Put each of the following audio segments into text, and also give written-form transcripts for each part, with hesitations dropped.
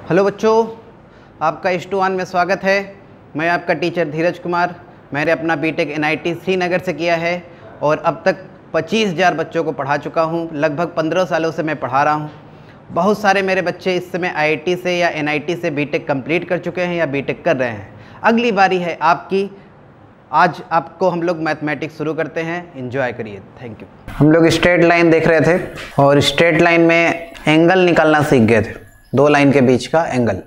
Hello बच्चों, आपका S2 में स्वागत है। मैं आपका टीचर धीरज कुमार। मैंने अपना बीटेक NIT श्रीनगर से किया है और अब तक 25,000 बच्चों को पढ़ा चुका हूँ। लगभग 15 सालों से मैं पढ़ा रहा हूँ। बहुत सारे मेरे बच्चे इस समय IIT से या NIT से बीटेक कंप्लीट कर चुके हैं या बीटेक कर रहे हैं। अगली बारी है आपकी। आज आपको हम लोग मैथमेटिक्स शुरू करते हैं। एंजॉय करिए। Thank you. हम लोग स्ट्रेट लाइन देख रहे थे और स्ट्रेट लाइन में एंगल निकालना सीख गए थे, दो लाइन के बीच का एंगल।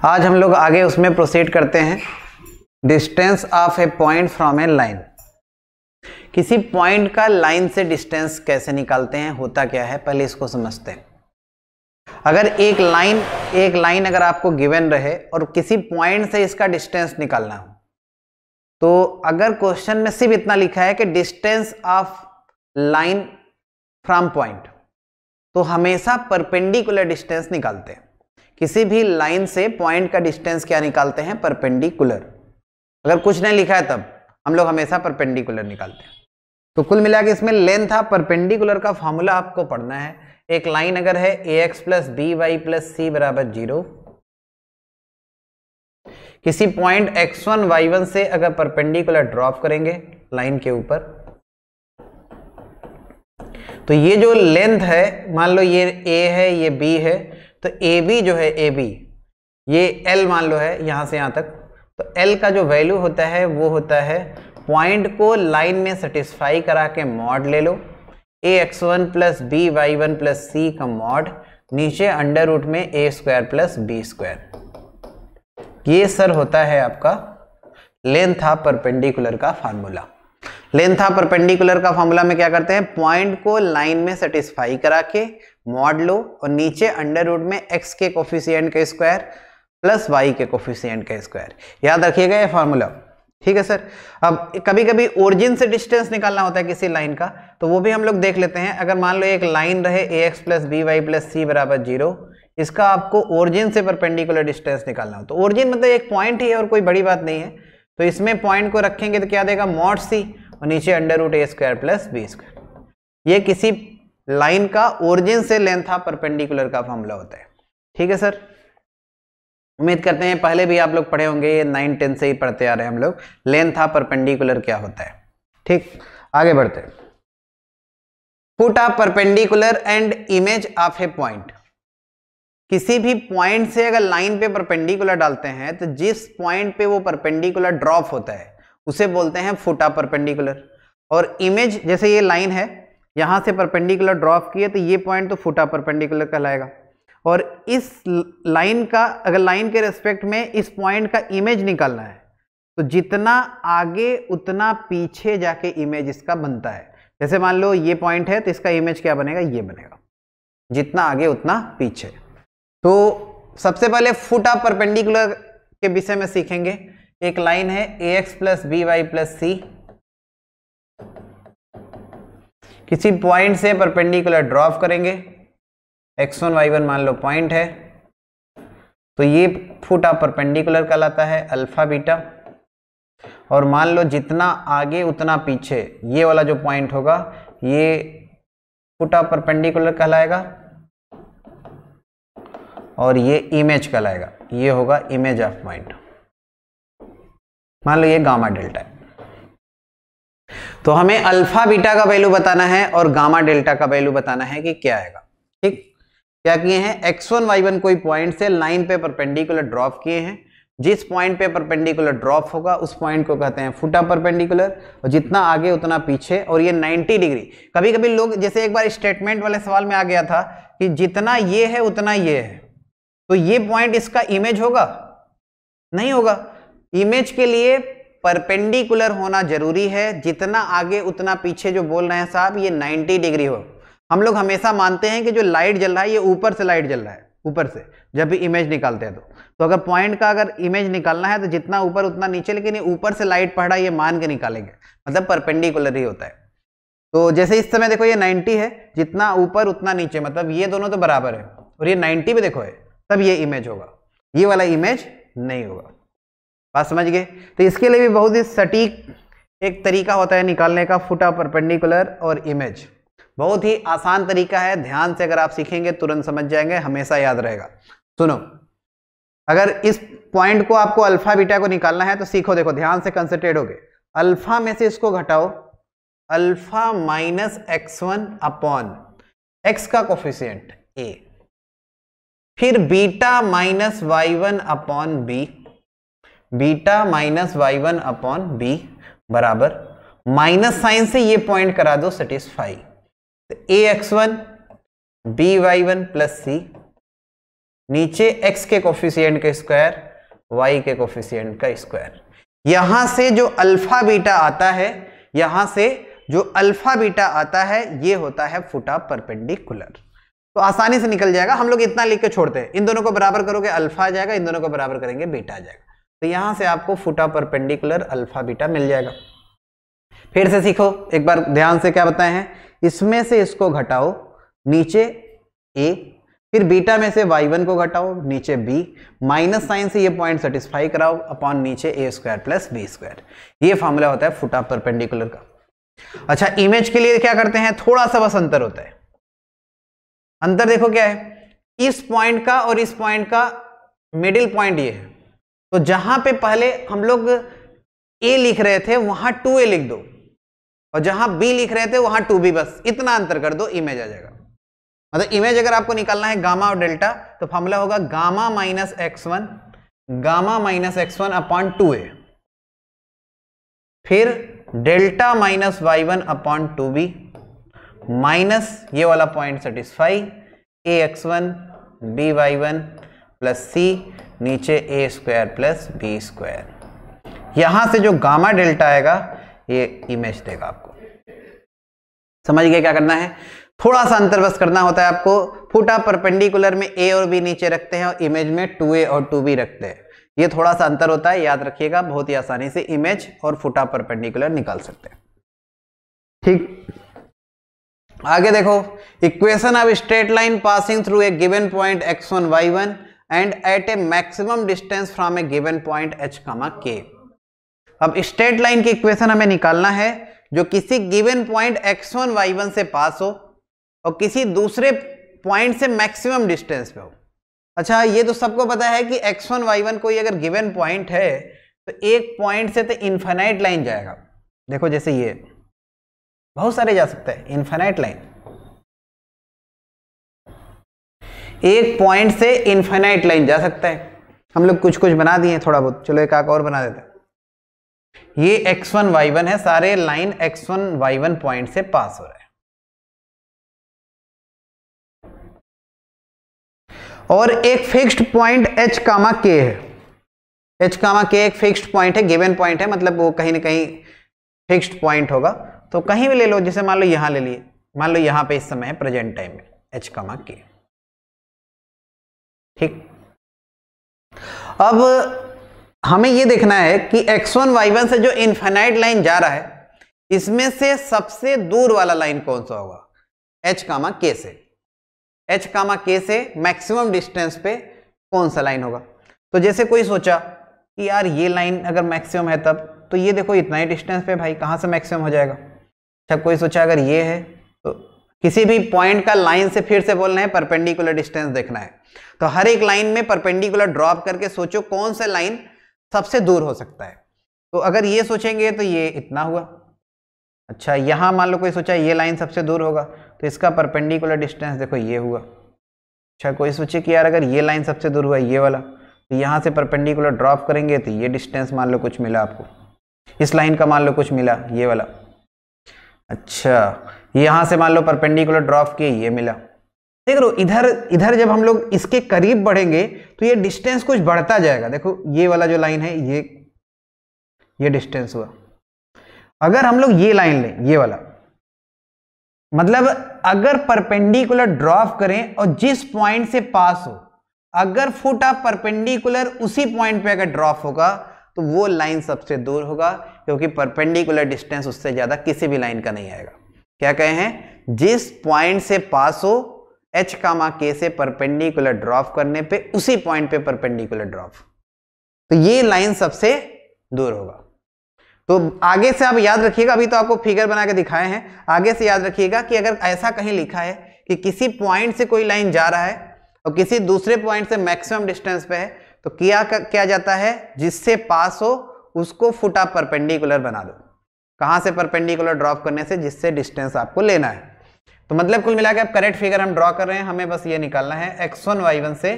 आज हम लोग आगे उसमें प्रोसीड करते हैं। Distance of A point from A line. किसी पॉइंट का लाइन से डिस्टेंस कैसे निकालते हैं, होता क्या है, पहले इसको समझते हैं। अगर एक लाइन अगर आपको गिवन रहे और किसी पॉइंट से इसका डिस्टेंस निकालना हो, तो अगर क्वेश्चन में सिर्फ इतना लिखा है कि distance of line from point, तो हमेशा परपेंडिकुलर डिस्टेंस निकालते हैं। किसी भी लाइन से पॉइंट का डिस्टेंस क्या निकालते हैं, परपेंडिकुलर। अगर कुछ नहीं लिखा है तब हम लोग हमेशा परपेंडिकुलर निकालते हैं। तो कुल मिला के इसमें लेंथ ऑफ परपेंडिकुलर का फॉर्मूला आपको पढ़ना है। एक लाइन अगर है ax + by + c = 0, किसी पॉइंट x1 y1 से अगर परपेंडिकुलर ड्रॉप करेंगे लाइन के ऊपर, तो ये जो लेंथ है, मान लो ये a है, ये b है, तो AB जो है AB, ये L मान लो है यहां से यहां तक, तो L का जो वैल्यू होता है वो होता है पॉइंट को लाइन में सेटिस्फाई करा के मॉड ले लो, ax1 + by1 + c का मॉड, नीचे अंडर रूट में a² + b²। ये सर होता है आपका लेंथ ऑफ परपेंडिकुलर का फार्मूला। लेंथ ऑफ परपेंडिकुलर का फार्मूला में क्या करते हैं, पॉइंट को लाइन में सेटिस्फाई करा के मॉड लो और नीचे अंडर रूट में x के कोफिशिएंट का स्क्वायर प्लस y के कोफिशिएंट का स्क्वायर। याद रखिएगा ये फार्मूला, ठीक है सर। अब कभी कभी ओरिजिन से डिस्टेंस निकालना होता है किसी लाइन का, तो वो भी हम लोग देख लेते हैं। अगर मान लो एक लाइन रहे ax + by + c = 0, इसका आपको ओरिजिन से परपेंडिकुलर डिस्टेंस निकालना हो, तो ओरिजिन मतलब एक पॉइंट ही है और कोई बड़ी बात नहीं है। तो इसमें पॉइंट को रखेंगे तो क्या देगा, मॉड c और नीचे अंडर रूट a² + b²। ये किसी लाइन का ओरिजिन से लेंथ ऑफ परपेंडिकुलर का फॉर्मूला होता है, ठीक है सर। उम्मीद करते हैं पहले भी आप लोग पढ़े होंगे, ये 9, 10 से ही पढ़ते आ रहे हैं हम लोग, लेंथ ऑफ परपेंडिकुलर क्या होता है। ठीक, आगे बढ़ते हैं। Foot of perpendicular and image of A point. किसी भी पॉइंट से अगर लाइन पे परपेंडिकुलर डालते हैं तो जिस पॉइंट पे वो परपेंडिकुलर ड्रॉप होता है उसे बोलते हैं फुट ऑफ परपेंडिकुलर। और इमेज, जैसे ये लाइन है, यहां से परपेंडिकुलर ड्रॉप किए तो ये पॉइंट तो फुट ऑफ परपेंडिकुलर कहलाएगा। और इस लाइन का, अगर लाइन के रेस्पेक्ट में इस पॉइंट का इमेज निकालना है, तो जितना आगे उतना पीछे जाके इमेज इसका बनता है। जैसे मान लो ये पॉइंट है तो इसका इमेज क्या बनेगा, ये बनेगा, जितना आगे उतना पीछे। तो सबसे पहले फुट ऑफ परपेंडिकुलर के विषय में सीखेंगे। एक लाइन है ax + by + c, किसी पॉइंट से परपेंडिकुलर ड्रॉप करेंगे, x1 y1 मान लो पॉइंट है, तो ये फुट ऑफ परपेंडिकुलर कहलाता है, अल्फा बीटा। और मान लो जितना आगे उतना पीछे, ये वाला जो पॉइंट होगा ये फुट ऑफ परपेंडिकुलर कहलाएगा और ये इमेज कहलाएगा, ये होगा इमेज ऑफ पॉइंट। मान लो ये गामा डेल्टा है, तो हमें अल्फा बीटा का वैल्यू बताना है और गामा डेल्टा का वैल्यू बताना है कि क्या आएगा। ठीक, क्या किए हैं, x1 y1 कोई पॉइंट से लाइन पे परपेंडिकुलर ड्रॉप किए हैं। जिस पॉइंट पे परपेंडिकुलर ड्रॉप होगा उस पॉइंट को कहते हैं फुट ऑफ परपेंडिकुलर, और जितना आगे उतना पीछे, और ये 90 डिग्री। कभी कभी लोग, जैसे एक बार स्टेटमेंट वाले सवाल में आ गया था कि जितना ये है उतना ये है, तो ये पॉइंट इसका इमेज होगा, नहीं होगा। इमेज के लिए परपेंडिकुलर होना जरूरी है, जितना आगे उतना पीछे। जो बोल रहे हैं साहब ये 90 डिग्री हो। हम लोग हमेशा मानते हैं कि जो लाइट जल रहा है ये ऊपर से लाइट जल रहा है, ऊपर से, जब भी इमेज निकालते हैं तो अगर पॉइंट का अगर इमेज निकालना है तो जितना ऊपर उतना नीचे, लेकिन ये ऊपर से लाइट पड़ रहा है ये मान के निकालेंगे, मतलब परपेंडिकुलर ही होता है। तो जैसे इस समय देखो ये 90 है, जितना ऊपर उतना नीचे, मतलब ये दोनों तो बराबर है, और ये 90 पे देखो है, तब ये इमेज होगा, ये वाला इमेज नहीं होगा। बात समझ गए। तो इसके लिए भी बहुत ही सटीक एक तरीका होता है निकालने का, फुट ऑफ परपेंडिकुलर और इमेज। बहुत ही आसान तरीका है, ध्यान से अगर आप सीखेंगे तुरंत समझ जाएंगे, हमेशा याद रहेगा। सुनो, अगर इस पॉइंट को आपको अल्फा बीटा को निकालना है तो सीखो, देखो ध्यान से कंसंट्रेट होगे। अल्फा में से इसको घटाओ, alpha minus x1 upon x का कोफिशिएंट a, फिर beta minus y1 upon b, beta minus y1 upon b बराबर माइनस साइन से ये पॉइंट करा दो सेटिस्फाई, तो ax1 by1 प्लस c, नीचे x के कोफिशिएंट का स्क्वायर y के कोफिशिएंट का स्क्वायर। यहां से जो अल्फा बीटा आता है, यहां से जो अल्फा बीटा आता है ये होता है फुट ऑफ परपेंडिकुलर। तो आसानी से निकल जाएगा, हम लोग इतना लिख के छोड़ते हैं, इन दोनों को बराबर करोगे अल्फा आ जाएगा, इन दोनों को बराबर करेंगे बीटा आ जाएगा। तो यहां से आपको foot of perpendicular alpha beta मिल जाएगा। फिर से सीखो एक बार ध्यान से, क्या बताए हैं, इसमें से इसको घटाओ, नीचे a, फिर बीटा में से y1 को घटाओ, नीचे b, माइनस साइन से ये पॉइंट सेटिस्फाई कराओ, अपॉन नीचे a square plus b square. ये फॉर्मूला होता है फुट ऑफ परपेंडिकुलर का। अच्छा, इमेज के लिए क्या करते हैं, थोड़ा सा बस अंतर होता है। अंतर देखो क्या है, इस पॉइंट का और इस पॉइंट का मिडिल पॉइंट ये है, तो जहां पे पहले हम लोग a लिख रहे थे वहां 2a लिख दो, और जहां b लिख रहे थे वहां 2b, बस इतना अंतर कर दो, इमेज आ जाएगा। मतलब इमेज अगर आपको निकालना है गामा और डेल्टा, तो फॉर्मूला होगा gamma minus x1 upon 2a, फिर delta minus y1 upon 2b, minus ये वाला point satisfy ax1 by1 plus c, नीचे a square plus b square. यहां से जो गामा डेल्टा आएगा ये इमेज देगा आपको। समझ गए क्या करना है, थोड़ा सा अंतर बस करना होता है आपको। फुट ऑफ परपेंडिकुलर में a और b नीचे रखते हैं और इमेज में 2a और 2b रखते हैं, ये थोड़ा सा अंतर होता है, याद रखिएगा। बहुत ही आसानी से इमेज और फुट ऑफ परपेंडिकुलर निकाल सकते हैं। ठीक, आगे देखो, equation of straight line passing through a given point x1 y1 and at a maximum distance from a given point h, k। अब स्ट्रेट लाइन की इक्वेशन हमें निकालना है जो किसी गिवन पॉइंट x1 y1 से पास हो और किसी दूसरे पॉइंट से मैक्सिमम डिस्टेंस पे हो। अच्छा, ये तो सबको पता है कि x1 y1 कोई अगर गिवन पॉइंट है तो एक पॉइंट से तो इनफाइनाइट लाइन जाएगा। देखो जैसे ये बहुत सारे जा सकते हैं, इनफाइनाइट लाइन, एक पॉइंट से इनफाइनाइट लाइन जा सकता है। हम लोग कुछ कुछ बना दिए थोड़ा बहुत, चलो एक आक और बना देते हैं। ये x1 y1 है, सारे लाइन x1 y1 पॉइंट से पास हो रहा है, और एक फिक्स्ड पॉइंट h, k है। h, k एक फिक्स्ड पॉइंट है, गिवन पॉइंट है, मतलब वो कहीं ना कहीं फिक्स्ड पॉइंट होगा, तो कहीं भी ले लो, जैसे मान लो यहां ले लिए, मान लो यहां पे इस समय है प्रेजेंट टाइम में h, k। ठीक, अब हमें ये देखना है कि x1 y1 से जो इनफाइनाइट लाइन जा रहा है इसमें से सबसे दूर वाला लाइन कौन सा होगा, h, k से। h, k से मैक्सिमम डिस्टेंस पे कौन सा लाइन होगा। तो जैसे कोई सोचा कि यार ये लाइन अगर मैक्सिमम है तब तो ये देखो इतना ही डिस्टेंस पे भाई कहाँ से मैक्सिमम हो जाएगा। अच्छा, कोई सोचा अगर ये है तो किसी भी पॉइंट का लाइन से फिर से बोलना है परपेंडिकुलर डिस्टेंस देखना है, तो हर एक लाइन में परपेंडिकुलर ड्रॉप करके सोचो कौन सा लाइन सबसे दूर हो सकता है। तो अगर ये सोचेंगे तो ये इतना हुआ। अच्छा, यहां मान लो कोई सोचा ये लाइन सबसे दूर होगा तो इसका परपेंडिकुलर डिस्टेंस देखो ये हुआ। अच्छा, कोई सोचे कि यार अगर ये लाइन सबसे दूर हुआ ये वाला, तो यहां से परपेंडिकुलर ड्रॉप करेंगे तो ये डिस्टेंस मान लो कुछ मिला आपको, इस लाइन का मान लो कुछ मिला ये वाला। अच्छा, यहां से मान लो परपेंडिकुलर ड्रॉप किए ये मिला। देख लो इधर जब हम लोग इसके करीब बढ़ेंगे तो ये डिस्टेंस कुछ बढ़ता जाएगा। देखो ये वाला जो लाइन है ये डिस्टेंस हुआ। अगर हम लोग ये लाइन लें, ये वाला, मतलब अगर परपेंडिकुलर ड्रॉप करें और जिस पॉइंट से पास हो, अगर फुट ऑफ परपेंडिकुलर उसी पॉइंट पे अगर ड्रॉप होगा तो वो लाइन सबसे दूर होगा, क्योंकि परपेंडिकुलर डिस्टेंस उससे ज्यादा किसी भी लाइन का नहीं आएगा। क्या कहे हैं, जिस पॉइंट से पास हो h, k से परपेंडिकुलर ड्रॉप करने पे उसी पॉइंट पे परपेंडिकुलर ड्रॉप, तो ये लाइन सबसे दूर होगा। तो आगे से आप याद रखिएगा, अभी तो आपको फिगर बना के दिखाए हैं, आगे से याद रखिएगा कि अगर ऐसा कहीं लिखा है कि किसी पॉइंट से कोई लाइन जा रहा है और किसी दूसरे पॉइंट से मैक्सिमम डिस्टेंस पे है, तो क्या जाता है, जिससे पास हो उसको फुट आप परपेंडिकुलर बना दो। कहां से परपेंडिकुलर ड्रॉप करने से, जिससे डिस्टेंस आपको लेना है। तो मतलब कुल मिला के अब करेक्ट फिगर हम ड्रॉ कर रहे हैं, हमें बस ये निकालना है x1 y1 से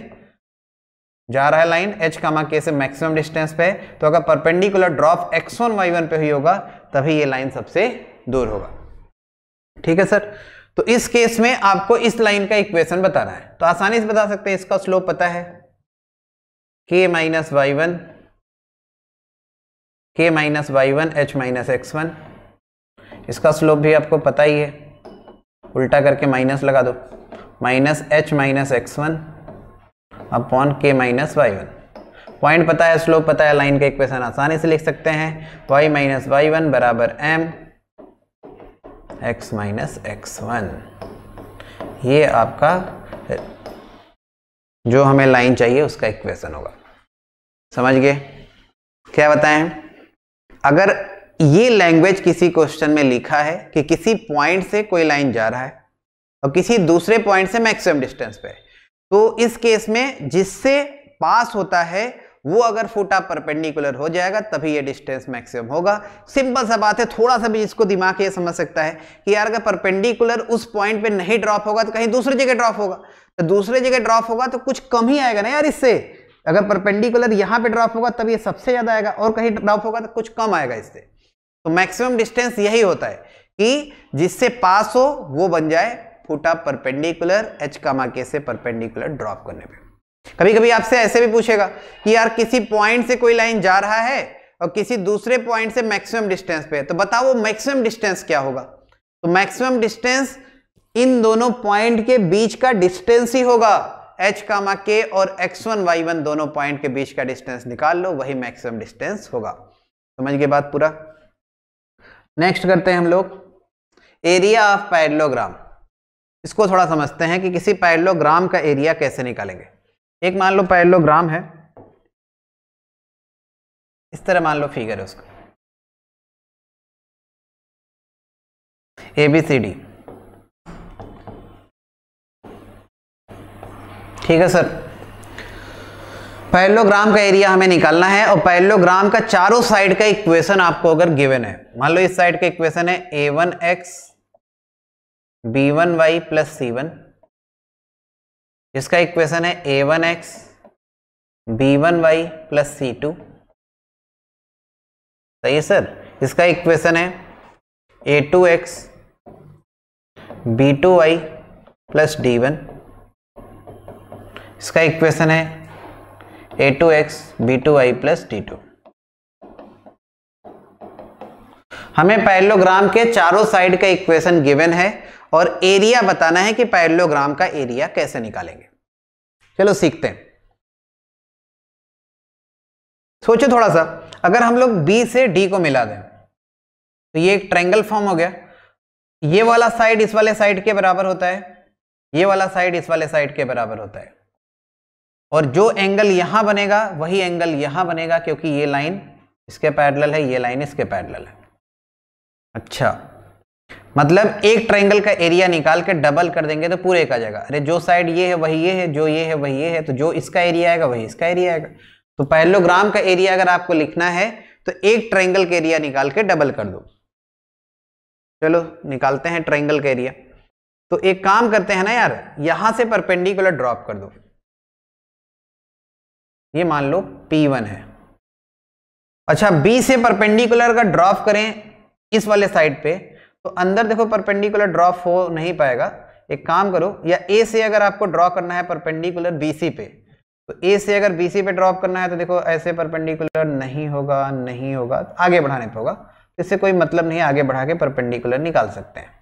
जा रहा है लाइन h, k से मैक्सिमम डिस्टेंस पे, तो अगर परपेंडिकुलर ड्रॉप x1 y1 पे हुई होगा तभी ये लाइन सबसे दूर होगा। ठीक है सर। तो इस केस में आपको इस लाइन का इक्वेशन बताना है, तो आसानी से बता सकते हैं, इसका स्लोप पता है k minus Y one h minus x1, इसका स्लोप भी आपको पता ही है, उल्टा करके माइनस लगा दो, minus h minus x1 upon k minus y one. Point पता है, स्लोप पता है, लाइन का इक्वेशन आसानी से लिख सकते हैं, y माइनस वाई1 बराबर m x माइनस x1। ये आपका जो हमें लाइन चाहिए उसका इक्वेशन होगा। समझ गए? क्या बताएं, अगर ये लैंग्वेज किसी क्वेश्चन में लिखा है कि किसी पॉइंट से कोई लाइन जा रहा है और किसी दूसरे पॉइंट से मैक्सिमम डिस्टेंस पे है, तो इस केस में जिससे पास होता है वो अगर फुट आप परपेंडिकुलर हो जाएगा तभी ये डिस्टेंस मैक्सिमम होगा। सिंपल सा बात है, थोड़ा सा भी इसको दिमाग ये समझ सकता है कि यार अगर परपेंडिकुलर उस पॉइंट पे नहीं ड्रॉप होगा तो कहीं दूसरी जगह ड्रॉप होगा, तो दूसरी जगह ड्रॉप होगा तो कुछ कम ही आएगा ना यार इससे। अगर परपेंडिकुलर यहां पे ड्रॉप होगा तब ये सबसे ज्यादा आएगा, और कहीं ड्रॉप होगा तो कुछ कम आएगा इससे। तो मैक्सिमम डिस्टेंस यही होता है कि जिससे पास हो वो बन जाए फुट आप परपेंडिकुलर h, k से परपेंडिकुलर ड्रॉप करने पे। कभी कभी आपसे ऐसे भी पूछेगा कि यार किसी पॉइंट से कोई लाइन जा रहा है और किसी दूसरे पॉइंट से मैक्सिमम डिस्टेंस पे है, तो बताओ वो मैक्सिमम डिस्टेंस क्या होगा। तो मैक्सिमम डिस्टेंस इन दोनों पॉइंट के बीच का डिस्टेंस ही होगा, h, k और x1 y1 दोनों पॉइंट के बीच का डिस्टेंस निकाल लो, वही मैक्सिमम डिस्टेंस होगा। समझ गए बात पूरा? नेक्स्ट करते हैं हम लोग एरिया ऑफ पैरेललोग्राम। इसको थोड़ा समझते हैं कि किसी पैरेललोग्राम का एरिया कैसे निकालेंगे। एक मान लो पैरेललोग्राम है, इस तरह मान लो फिगर है उसका ABCD। ठीक है सर, पैरेललोग्राम का एरिया हमें निकालना है और पैरेललोग्राम का चारों साइड का इक्वेशन आपको अगर गिवन है, मान लो इस साइड का इक्वेशन है a1x b1y प्लस c1, इसका इक्वेशन है a1x b1y प्लस c2। सही है सर। इसका इक्वेशन है a2x b2y प्लस d1, इसका इक्वेशन है a2x b2y प्लस d2। हमें पैरेललोग्राम के चारों साइड का इक्वेशन गिवन है और एरिया बताना है कि पैरेललोग्राम का एरिया कैसे निकालेंगे। चलो सीखते हैं। सोचो थोड़ा सा, अगर हम लोग B से D को मिला दें तो ये एक ट्रायंगल फॉर्म हो गया। ये वाला साइड इस वाले साइड के बराबर होता है, ये वाला साइड इस वाले साइड के बराबर होता है, और जो एंगल यहां बनेगा वही एंगल यहां बनेगा, क्योंकि ये लाइन इसके पैरेलल है, ये लाइन इसके पैरेलल है। अच्छा, मतलब एक ट्रायंगल का एरिया निकाल के डबल कर देंगे तो पूरे का जाएगा। अरे जो साइड ये है वही ये है, जो ये है वही ये है, तो जो इसका एरिया आएगा वही इसका एरिया आएगा। तो पैरेललोग्राम का एरिया अगर आपको लिखना है तो एक ट्रायंगल का एरिया निकाल के डबल कर दो। चलो निकालते हैं ट्रायंगल का एरिया। तो एक काम करते हैं ना यार, यहां से परपेंडिकुलर ड्रॉप कर दो। ये मान लो P1 है। अच्छा, B से परपेंडिकुलर का ड्रॉप करें इस वाले साइड पे, तो अंदर देखो परपेंडिकुलर ड्रॉप हो नहीं पाएगा। एक काम करो, या A से अगर आपको ड्रॉ करना है परपेंडिकुलर BC पे, तो A से अगर BC पे ड्रॉप करना है तो देखो ऐसे परपेंडिकुलर नहीं होगा, नहीं होगा, आगे बढ़ाने पे होगा। इससे कोई मतलब नहीं, आगे बढ़ा के परपेंडिकुलर निकाल सकते हैं।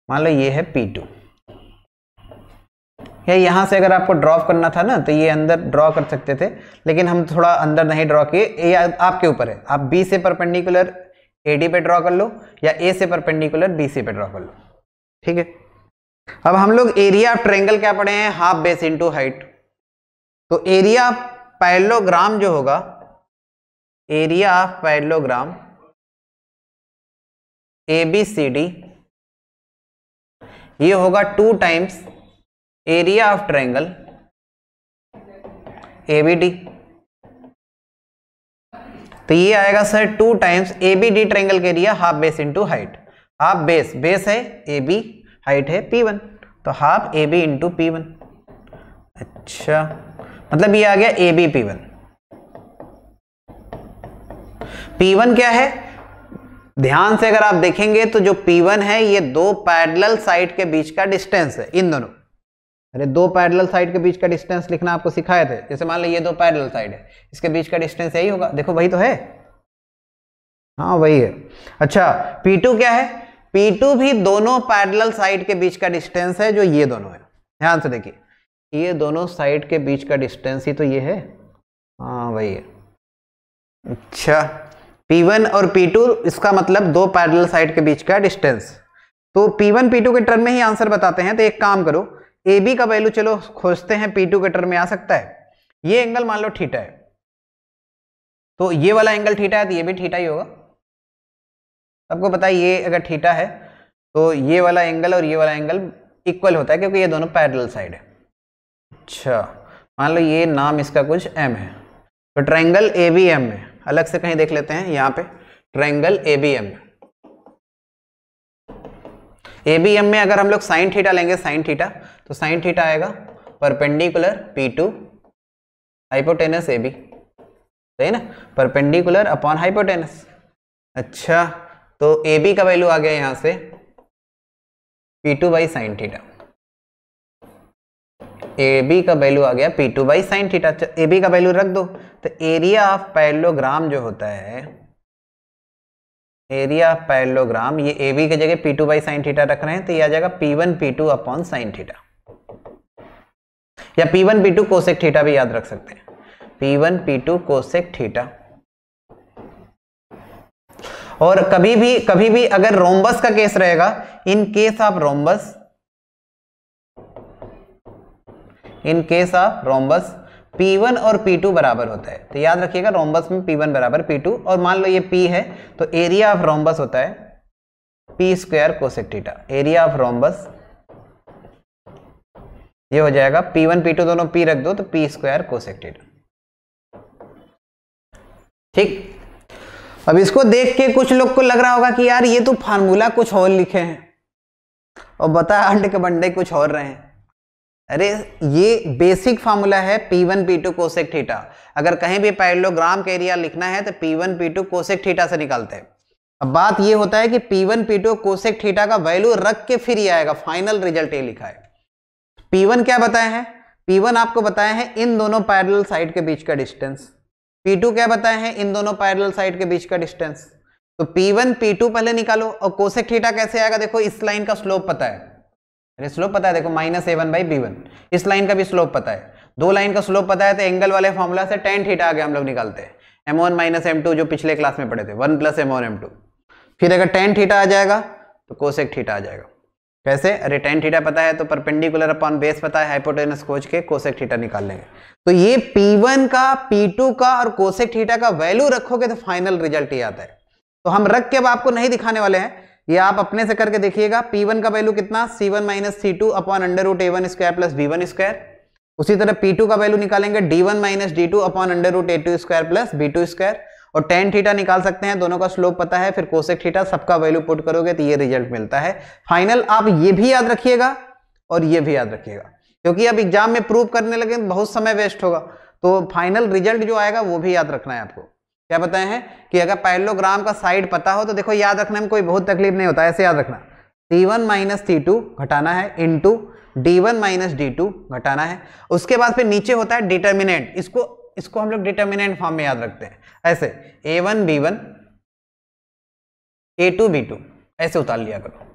मान लो ये है P2, या यहां से अगर आपको ड्रॉप करना था ना तो ये अंदर ड्रॉ कर सकते थे, लेकिन हम थोड़ा अंदर नहीं ड्रॉ किए। ये आपके ऊपर है, आप B से परपेंडिकुलर AD पे ड्रॉ कर लो या A से परपेंडिकुलर BC पे ड्रॉ कर लो। ठीक है, अब हम लोग एरिया ऑफ ट्रायंगल क्या पढ़े हैं, हाफ बेस इनटू हाइट। तो एरिया ऑफ पैरेललोग्राम जो होगा, एरिया ऑफ पैरेललोग्राम ABCD, ये होगा 2 times area of triangle ABD। तो ये आएगा सर 2 टाइम्स ABD ट्रायंगल के area, half base into height. Half base, base है AB, हाइट है P1, तो हाफ AB इंटू P1। अच्छा, मतलब ये आ गया AB P1। P1 क्या है, ध्यान से अगर आप देखेंगे तो जो P1 है ये 2 पैरेलल साइड के बीच का डिस्टेंस है, इन दोनों। अरे 2 पैरेलल साइड के बीच का डिस्टेंस लिखना आपको सिखाए थे। जैसे मान लो ये 2 पैरेलल साइड है, इसके बीच का डिस्टेंस यही होगा। देखो वही तो है, हाँ वही है। अच्छा, P2 क्या है, P2 भी दोनों पैरेलल साइड के बीच का डिस्टेंस है, जो ये दोनों है। ध्यान से देखिए, ये दोनों साइड के बीच का डिस्टेंस ही तो ये है, हाँ वही है। अच्छा, P1 और P2, इसका मतलब 2 पैरेलल साइड के बीच का डिस्टेंस। तो P1 P2 के टर्म में ही आंसर बताते हैं। तो एक काम करो, AB का वैल्यू चलो खोजते हैं, P2 के टर्म में आ सकता है। ये एंगल मान लो थीटा है, तो ये वाला एंगल थीटा है, तो ये भी थीटा ही होगा। सबको पता है ये अगर थीटा है तो ये वाला एंगल और ये वाला एंगल इक्वल होता है, क्योंकि ये दोनों पैरेलल साइड है। अच्छा, मान लो ये नाम इसका कुछ M है, तो ट्रायंगल ABM में, अलग से कहीं देख लेते हैं, यहाँ पे ट्रायंगल ABM में, ABM में अगर हम लोग साइन थीटा लेंगे, साइन थीटा, तो साइन थीटा आएगा परपेंडिकुलर P2 हाइपोटेनस AB, सही ना, परपेंडिकुलर अपॉन हाइपोटेनस। अच्छा, तो AB का वैल्यू आ गया यहां से P2 by sine theta. AB का वैल्यू आ गया P2 by sine theta. AB का वैल्यू रख दो, तो एरिया ऑफ पैरेललोग्राम जो होता है, एरिया ऑफ पैरेललोग्राम, ये AB की जगह P2 बाई साइन थीटा रख रहे हैं, तो ये आ जाएगा P1 P2 upon sine theta, या P1 P2 कोसेक थीटा भी याद रख सकते हैं, P1 P2 कोसेक थीटा। और कभी भी अगर रोम्बस का केस रहेगा, in case of rhombus, in case of rhombus P1 और P2 बराबर होता है। तो याद रखिएगा, रोम्बस में P1 बराबर P2, और मान लो ये P है, तो एरिया ऑफ रोम्बस होता है P square cosec theta. Area of rhombus ये हो जाएगा P1 P2 दोनों P रख दो, तो P स्क्वायर कोसेक थीटा। ठीक, अब इसको देख के कुछ लोग को लग रहा होगा कि यार ये तो फार्मूला कुछ और लिखे हैं और बता अंडे के बंडे कुछ और रहे हैं। अरे ये बेसिक फार्मूला है P1 P2 कोसेक थीटा। अगर कहीं भी पैरेललोग्राम का एरिया लिखना है तो P1 P2 कोसेक थीटा से निकालते हैं। अब बात ये होता है कि P1 P2 कोसेक थीटा का वैल्यू रख के फिर ये आएगा, फाइनल रिजल्ट ये लिखा है। P1 क्या बताया है, P1 आपको बताया है इन दोनों पैरेलल साइड के बीच का डिस्टेंस। P2 क्या बताया है, इन दोनों पैरेलल साइड के बीच का डिस्टेंस। तो P1 P2 पहले निकालो, और कोसेक थीटा कैसे आएगा, देखो इस लाइन का स्लोप पता है, अरे स्लोप पता है, देखो -A1/B1, इस लाइन का भी स्लोप पता है, 2 लाइन का स्लोप पता है, तो एंगल वाले फॉर्मूला से tan थीटा आगे हम लोग निकालते हैं, M1 - M2 जो पिछले क्लास में पढ़े थे, 1 + M1 M2। फिर अगर tan थीटा आ जाएगा तो कोसेक थीटा आ जाएगा। कैसे, अरे tan थीटा पता है तो परपेंडिकुलर अपॉन बेस पता है, हाइपोटेनस खोज के कोसेक थीटा निकाल लेंगे। तो ये P1 का, P2 का और कोसेक थीटा का वैल्यू रखोगे तो फाइनल रिजल्ट ये आता है। तो हम रख के अब आपको नहीं दिखाने वाले हैं, ये आप अपने से करके देखिएगा। P1 का वैल्यू कितना, C1 - C2 upon √A1 square plus B1 square. उसी तरह P2 का वैल्यू निकालेंगे D1 - D2 upon √A2 square plus B2 square. और tan थीटा निकाल सकते हैं, दोनों का स्लोप पता है, फिर कोसेक थीटा, सबका वैल्यू पुट करोगे तो ये रिजल्ट मिलता है फाइनल। आप ये भी याद रखिएगा और ये भी याद रखिएगा, क्योंकि अब एग्जाम में प्रूव करने लगे बहुत समय वेस्ट होगा। तो फाइनल रिजल्ट जो आएगा वो भी याद रखना है आपको। क्या बताए हैं कि अगर पैरेललोग्राम का साइड पता हो तो देखो याद रखने में कोई बहुत तकलीफ नहीं होता, ऐसे याद रखना, C1 - C2 घटाना है इंटू D1 - D2 घटाना है। उसके बाद फिर नीचे होता है डिटर्मिनेंट, इसको हम लोग डिटर्मिनेंट फॉर्म में याद रखते हैं, ऐसे A1 B1 A2 B2 ऐसे उतार लिया करो।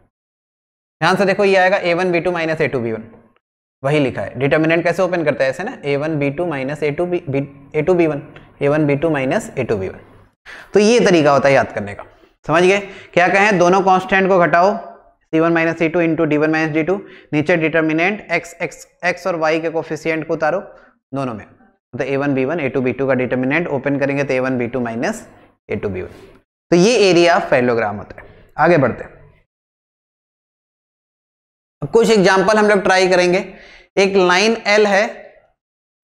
ध्यान से देखो, ये आएगा A1 B2 - A2 B1, वही लिखा है। डिटर्मिनेंट कैसे ओपन करता है, ऐसे ना, A1 B2 - A2 B1, A1 B2 - A2 B1। तो ये तरीका होता है याद करने का, समझ गए। क्या कहें, दोनों कांस्टेंट को घटाओ, C1 - C2 into D1 - D2, नीचे डिटर्मिनेंट x और y के कोफिशिएंट को उतारो दोनों में, तो A1 B1 A2 B2 का डिटर्मिनेंट ओपन करेंगे तो A1 B2 - A2 B1। तो ये एरिया ऑफ पैरेललोग्राम होता है। आगे बढ़ते हैं, कुछ एग्जाम्पल हम लोग ट्राई करेंगे। एक लाइन एल है,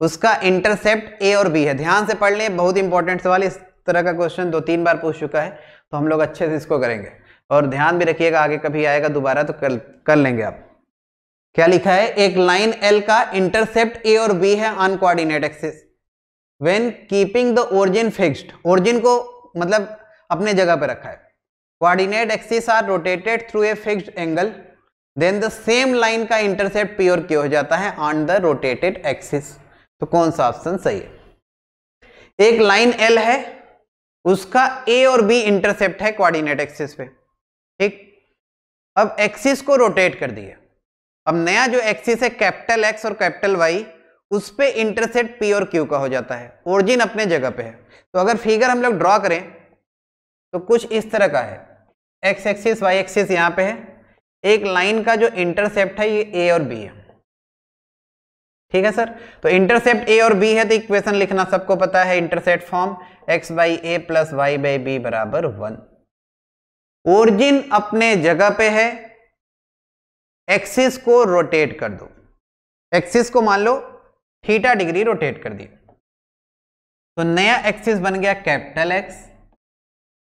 उसका इंटरसेप्ट ए और बी है। ध्यान से पढ़ लें, बहुत इंपॉर्टेंट सवाल, इस तरह का क्वेश्चन 2-3 बार पूछ चुका है, तो हम लोग अच्छे से इसको करेंगे। और ध्यान भी रखिएगा, आगे कभी आएगा दोबारा तो कर लेंगे आप। क्या लिखा है, एक लाइन एल का इंटरसेप्ट ए और बी है on coordinate axis, when keeping the origin fixed, origin को मतलब अपने जगह पे रखा है, coordinate axis are rotated through a fixed angle, then the same line का इंटरसेप्ट पी और क्यू हो जाता है ऑन द रोटेटेड एक्सिस। तो कौन सा ऑप्शन सही है? एक लाइन एल है, उसका ए और बी इंटरसेप्ट है कोऑर्डिनेट एक्सिस पे, ठीक। अब एक्सिस को रोटेट कर दिए, अब नया जो एक्सिस है कैपिटल एक्स और कैपिटल वाई, उस पे इंटरसेप्ट पी और क्यू का हो जाता है, ओरिजिन अपने जगह पे है। तो अगर फिगर हम लोग ड्रॉ करें तो कुछ इस तरह का है, एक्स एक्सिस वाई एक्सिस यहां पे है, एक लाइन का जो इंटरसेप्ट है ये ए और बी है, ठीक है सर। तो इंटरसेप्ट ए और बी है, तो इक्वेशन लिखना सबको पता है, intercept form X by A plus Y by B बराबर 1। ओरिजिन अपने जगह पे है, एक्सिस को रोटेट कर दो, एक्सिस को मान लो थीटा डिग्री रोटेट कर दी, तो नया एक्सिस बन गया कैपिटल एक्स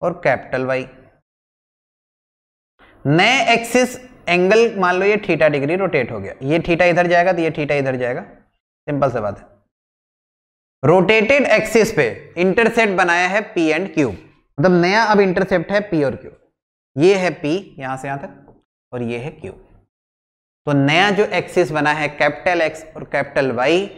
और कैपिटल वाई। नए एक्सिस एंगल मान लो ये थीटा डिग्री रोटेट हो गया, ये थीटा इधर जाएगा तो ये थीटा इधर जाएगा, सिंपल सा बात है। रोटेटेड एक्सिस पे इंटरसेप्ट बनाया है पी एंड क्यू, मतलब नया अब इंटरसेप्ट है पी और क्यू, ये है पी यहां से यहां तक और ये है क्यू। तो नया जो एक्सिस बना है कैपिटल एक्स और कैपिटल वाई,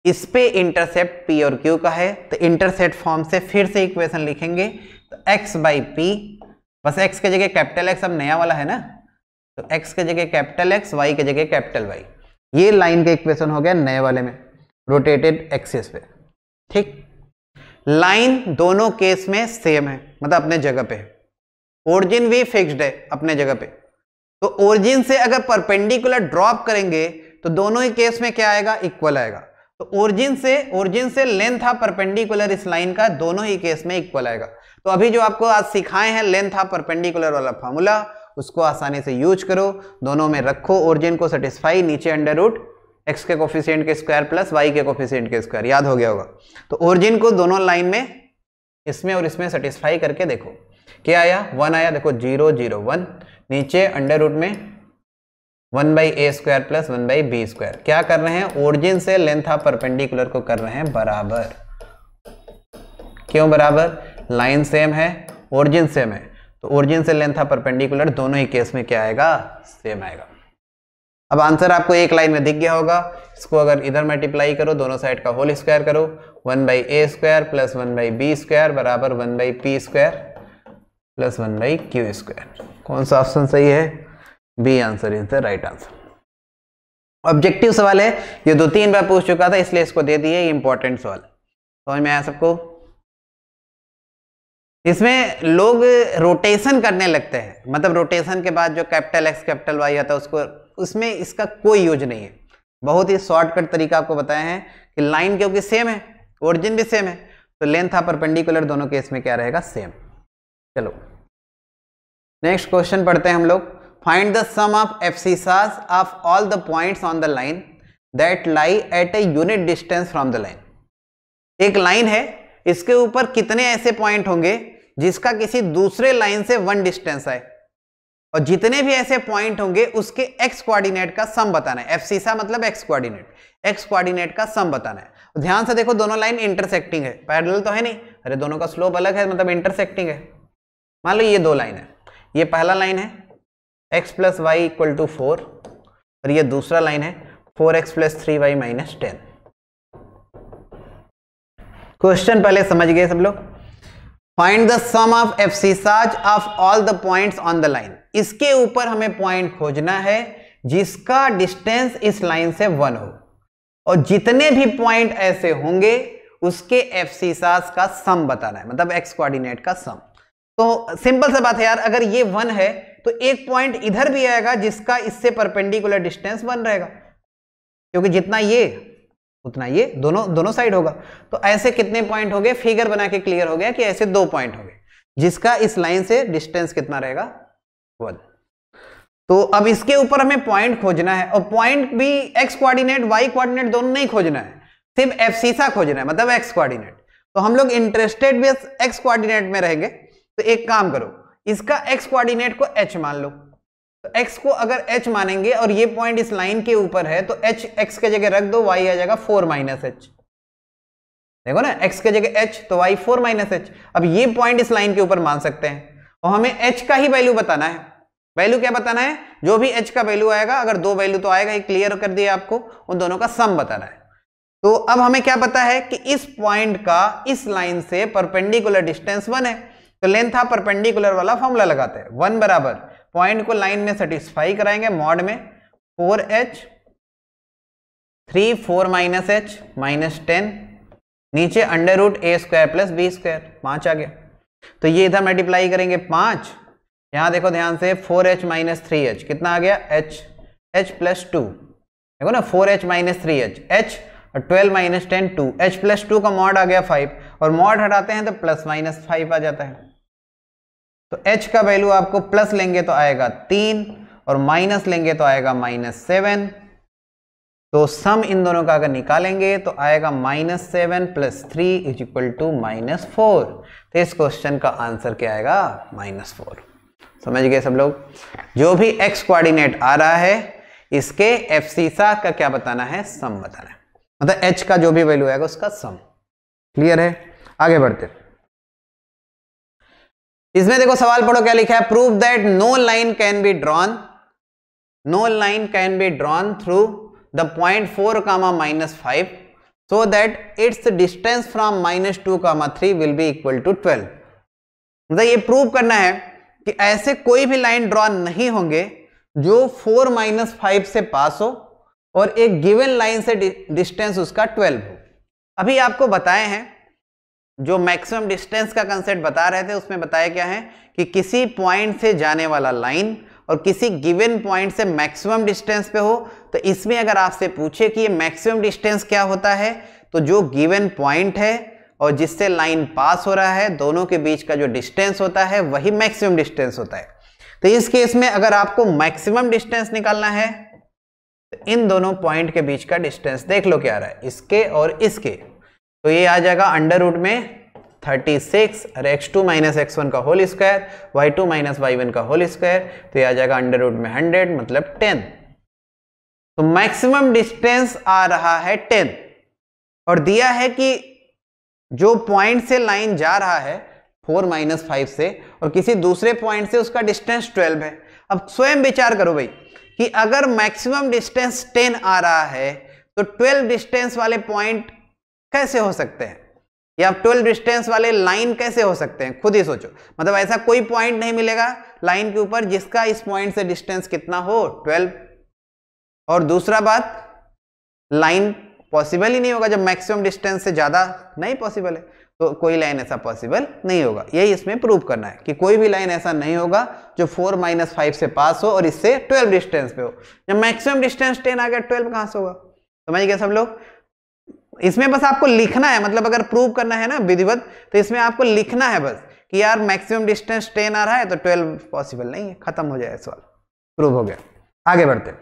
इस पे इंटरसेप्ट पी और क्यू का है, तो इंटरसेप्ट फॉर्म से फिर से इक्वेशन लिखेंगे, तो एक्स बाई पी, बस एक्स के जगह कैपिटल एक्स अब नया वाला है ना, तो एक्स के जगह कैपिटल एक्स, वाई के जगह कैपिटल वाई, ये लाइन का इक्वेशन हो गया नए वाले में रोटेटेड एक्सिस पे, ठीक। लाइन दोनों केस में सेम है, मतलब अपने जगह पे है, ओरिजिन भी फिक्स्ड है अपने जगह पे, तो ओरिजिन से अगर परपेंडिकुलर ड्रॉप करेंगे तो दोनों ही केस में क्या आएगा, इक्वल आएगा। तो ओरिजिन से लेंथ ऑफ परपेंडिकुलर इस लाइन का दोनों ही केस में इक्वल आएगा। तो अभी जो आपको आज सिखाए हैं लेंथ ऑफ परपेंडिकुलर वाला फॉर्मूला, उसको आसानी से यूज करो, दोनों में रखो, ओरिजिन को सेटिस्फाई, नीचे अंडर रूट एक्स के कोफिशिएंट के स्क्वायर प्लस वाई के कोफिशिएंट के स्क्वायर, याद हो गया होगा। तो ओरिजिन को दोनों लाइन में इसमें और इसमें सेटिस्फाई करके देखो क्या आया, 1 आया, देखो 0 0 1, नीचे अंडर रूट में 1 by A square plus 1 by B square. क्या कर रहे हैं, ओरिजिन से लेंथ ऑफ परपेंडिकुलर को कर रहे हैं बराबर। क्यों बराबर, लाइन सेम है, ओरिजिन सेम है, तो ओरिजिन से लेंथ ऑफ परपेंडिकुलर दोनों ही केस में क्या आएगा, सेम आएगा। अब आंसर आपको एक लाइन में दिख गया होगा, इसको अगर इधर मल्टीप्लाई करो, दोनों साइड का होल स्क्वायर करो, 1 by A square plus 1 by B square बराबर 1 by P square plus 1 by Q square. कौन सा ऑप्शन सही है, B answer is the right answer. Objective सवाल है, ये 2-3 बार पूछ चुका था इसलिए इसको दे दिए, इंपॉर्टेंट सवाल समझ में आया सबको। इसमें लोग रोटेशन करने लगते हैं, मतलब रोटेशन के बाद जो कैपिटल एक्स कैपिटल वाई आता है उसको, उसमें इसका कोई यूज नहीं है। बहुत ही शॉर्टकट तरीका आपको बताया है कि लाइन क्योंकि सेम है, ओरिजिन भी सेम है, तो लेंथ ऑफ परपेंडिकुलर दोनों केस में क्या रहेगा, सेम। चलो नेक्स्ट क्वेश्चन पढ़ते हैं हम लोग। Find the sum of abscissas of all the points on the line that lie at a unit distance from the line. एक लाइन है, इसके ऊपर कितने ऐसे पॉइंट होंगे जिसका किसी दूसरे लाइन से 1 डिस्टेंस है, और जितने भी ऐसे पॉइंट होंगे उसके एक्स कोऑर्डिनेट का सम बताना है। एब्सिसा मतलब एक्स कोऑर्डिनेट, एक्स कोऑर्डिनेट का सम बताना है। ध्यान से देखो, दोनों लाइन इंटरसेक्टिंग है, पैरेलल तो है नहीं, अरे दोनों का स्लोप अलग है, मतलब इंटरसेक्टिंग है। मान लो ये 2 लाइन है, ये पहला लाइन है x plus Y equal to 4, और ये दूसरा लाइन है 4x plus 3y minus 10। Question पहले समझ गए सब लोग। Find the sum of abscissas of all the points on the line. इसके ऊपर हमें पॉइंट खोजना है जिसका डिस्टेंस इस लाइन से 1 हो, और जितने भी पॉइंट ऐसे होंगे उसके एब्सिसाज का सम बताना है, मतलब एक्स कोऑर्डिनेट का सम। तो सिंपल सा बात है यार, अगर ये 1 है तो एक पॉइंट इधर भी आएगा जिसका इससे परपेंडिकुलर डिस्टेंस 1 रहेगा, क्योंकि जितना ये उतना ये, दोनों साइड होगा। तो ऐसे कितने पॉइंट हो गए, फिगर बना के क्लियर हो गया कि ऐसे 2 पॉइंट हो गए जिसका इस लाइन से डिस्टेंस कितना रहेगा, 1। तो अब इसके ऊपर हमें पॉइंट खोजना है, और पॉइंट भी एक्स कोऑर्डिनेट वाई कोऑर्डिनेट दोनों नहीं खोजना है, सिर्फ एब्सिसा खोजना है, मतलब एक्स कोऑर्डिनेट। तो हम लोग इंटरेस्टेड भी एक्स कोऑर्डिनेट में रहेंगे। तो एक काम करो, इसका एक्स कोऑर्डिनेट को h मान लो। तो x को अगर h मानेंगे और ये पॉइंट इस लाइन के ऊपर है, तो h x के जगह रख दो, y आ जाएगा 4 - h। देखो ना, x के जगह h तो y 4 - h। अब ये पॉइंट इस लाइन के ऊपर मान सकते हैं, और हमें h का ही वैल्यू बताना है। वैल्यू क्या बताना है? जो भी h का वैल्यू आएगा, अगर दो वैल्यू तो आएगा ही, क्लियर कर दिया आपको, उन दोनों का सम बताना है। तो अब हमें क्या पता है कि इस पॉइंट का इस लाइन से परपेंडिकुलर डिस्टेंस 1 है। तो लेंथ ऑफ परपेंडिकुलर वाला फॉर्मूला लगाते हैं। 1 बराबर पॉइंट को लाइन में सेटिस्फाई कराएंगे, मॉड में 4h 3 4 - h -10, नीचे √a² + b², 5 आ गया। तो ये इधर मल्टीप्लाई करेंगे 5, यहां देखो ध्यान से, 4h - 3h कितना आ गया? h + 2। देखो ना, 4h - 3h, h और 12 - 10 2, h + 2 का मॉड आ गया 5, और मॉड हटाते हैं तो +-5 आ जाता है। तो h का वैल्यू आपको प्लस लेंगे तो आएगा 3, और माइनस लेंगे तो आएगा -7। तो सम इन दोनों का अगर निकालेंगे तो आएगा -7 + 3 = -4। तो इस क्वेश्चन का आंसर क्या आएगा? -4। समझ गए सब लोग? जो भी x कोऑर्डिनेट आ रहा है, इसके एब्सिसा का क्या बताना है? सम बताना है, मतलब h का जो भी वैल्यू आएगा उसका सम। क्लियर है? आगे बढ़ते। इसमें देखो सवाल पढ़ो, क्या लिखा है? Prove that no line can be drawn through the point 4, -5 so that its distance from -2, 3 will be equal to 12। मतलब ये प्रूव करना है कि ऐसे कोई भी लाइन ड्रॉ नहीं होंगे जो 4 - 5 से पास हो और एक गिवन लाइन से डिस्टेंस उसका 12 हो। अभी आपको बताए हैं, जो मैक्सिमम डिस्टेंस का कंसेप्ट बता रहे थे, उसमें बताया क्या है कि किसी पॉइंट से जाने वाला लाइन और किसी गिवन पॉइंट से मैक्सिमम डिस्टेंस पे हो, तो इसमें अगर आपसे पूछे कि ये मैक्सिमम डिस्टेंस क्या होता है, तो जो गिवन पॉइंट है और जिससे लाइन पास हो रहा है, दोनों के बीच का जो डिस्टेंस होता है वही मैक्सिमम डिस्टेंस होता है। तो इस केस में अगर आपको मैक्सिमम डिस्टेंस निकालना है, तो इन दोनों पॉइंट के बीच का डिस्टेंस देख लो क्या आ रहा है, इसके और इसके। तो ये आ जाएगा अंडर रूट में 36 और x2 - x1 का होल स्क्वायर, y2 - y1 का होल स्क्वायर। तो ये आ जाएगा अंडर रूट में 100, मतलब 10। तो मैक्सिमम डिस्टेंस आ रहा है 10, और दिया है कि जो पॉइंट से लाइन जा रहा है 4 - 5 से, और किसी दूसरे पॉइंट से उसका डिस्टेंस 12 है। अब स्वयं विचार करो भाई कि अगर मैक्सिमम डिस्टेंस 10 आ रहा है, तो 12 डिस्टेंस वाले पॉइंट कैसे हो सकते हैं, या 12 डिस्टेंस वाले लाइन कैसे हो सकते हैं? खुद ही सोचो। मतलब ऐसा कोई पॉइंट नहीं मिलेगा लाइन के ऊपर जिसका इस पॉइंट से डिस्टेंस कितना हो, 12। और दूसरा बात, लाइन पॉसिबल ही नहीं होगा जब मैक्सिमम डिस्टेंस से ज्यादा नहीं पॉसिबल है, तो कोई लाइन ऐसा पॉसिबल नहीं होगा। यही इसमें प्रूव करना है कि कोई भी लाइन ऐसा नहीं होगा जो 4 - 5 से पास हो और इससे 12 डिस्टेंस पे हो। जब मैक्सिमम डिस्टेंस 10 आ गया, 12 कहां से होगा? समझ गए सब लोग? इसमें बस आपको लिखना है, मतलब अगर प्रूव करना है ना विधिवत, तो इसमें आपको लिखना है बस कि यार मैक्सिमम डिस्टेंस 10 आ रहा है तो 12 पॉसिबल नहीं है, खत्म हो जाए सवाल, प्रूव हो गया। आगे बढ़ते।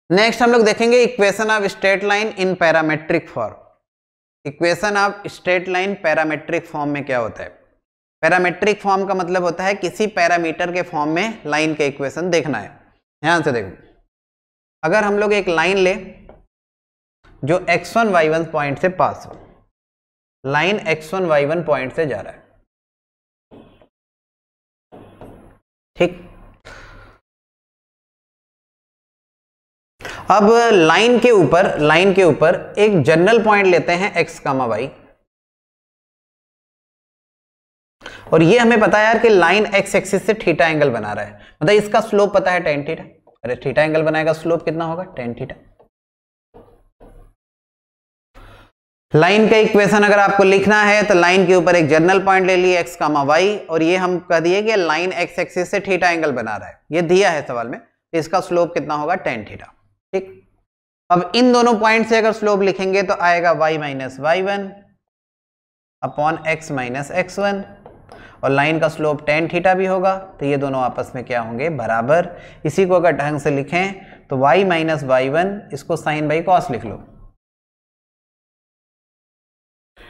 नेक्स्ट हम लोग देखेंगे equation of straight line in parametric form. Equation of straight line parametric form में क्या होता है? पैरामेट्रिक फॉर्म का मतलब होता है किसी पैरामीटर के फॉर्म में लाइन का इक्वेशन देखना है। ध्यान से देखो, अगर हम लोग एक लाइन ले जो x1 y1 पॉइंट से पास हो, लाइन x1 y1 पॉइंट से जा रहा है, ठीक। अब लाइन के ऊपर एक जनरल पॉइंट लेते हैं x, y, और ये हमें पता है यार कि लाइन x एक्सिस से थीटा एंगल बना रहा है, मतलब इसका स्लोप पता है tan थीटा। अरे थीटा एंगल बनाएगा, स्लोप कितना होगा? tan theta. लाइन का इक्वेशन अगर आपको लिखना है तो लाइन के ऊपर एक जनरल पॉइंट ले लिए x, y, और ये हम कह दिए कि लाइन x एक्सिस से थीटा एंगल बना रहा है, ये दिया है सवाल में। तो इसका स्लोप कितना होगा? tan थीटा, ठीक। अब इन दोनों पॉइंट से अगर स्लोप लिखेंगे तो आएगा y - y1 upon x - x1, और लाइन का स्लोप tan थीटा भी होगा, तो ये दोनों आपस में क्या होंगे, बराबर। इसी को अगर ढंग से लिखें तो y माइनस वाई वन, इसको साइन बाई कॉस लिख लो,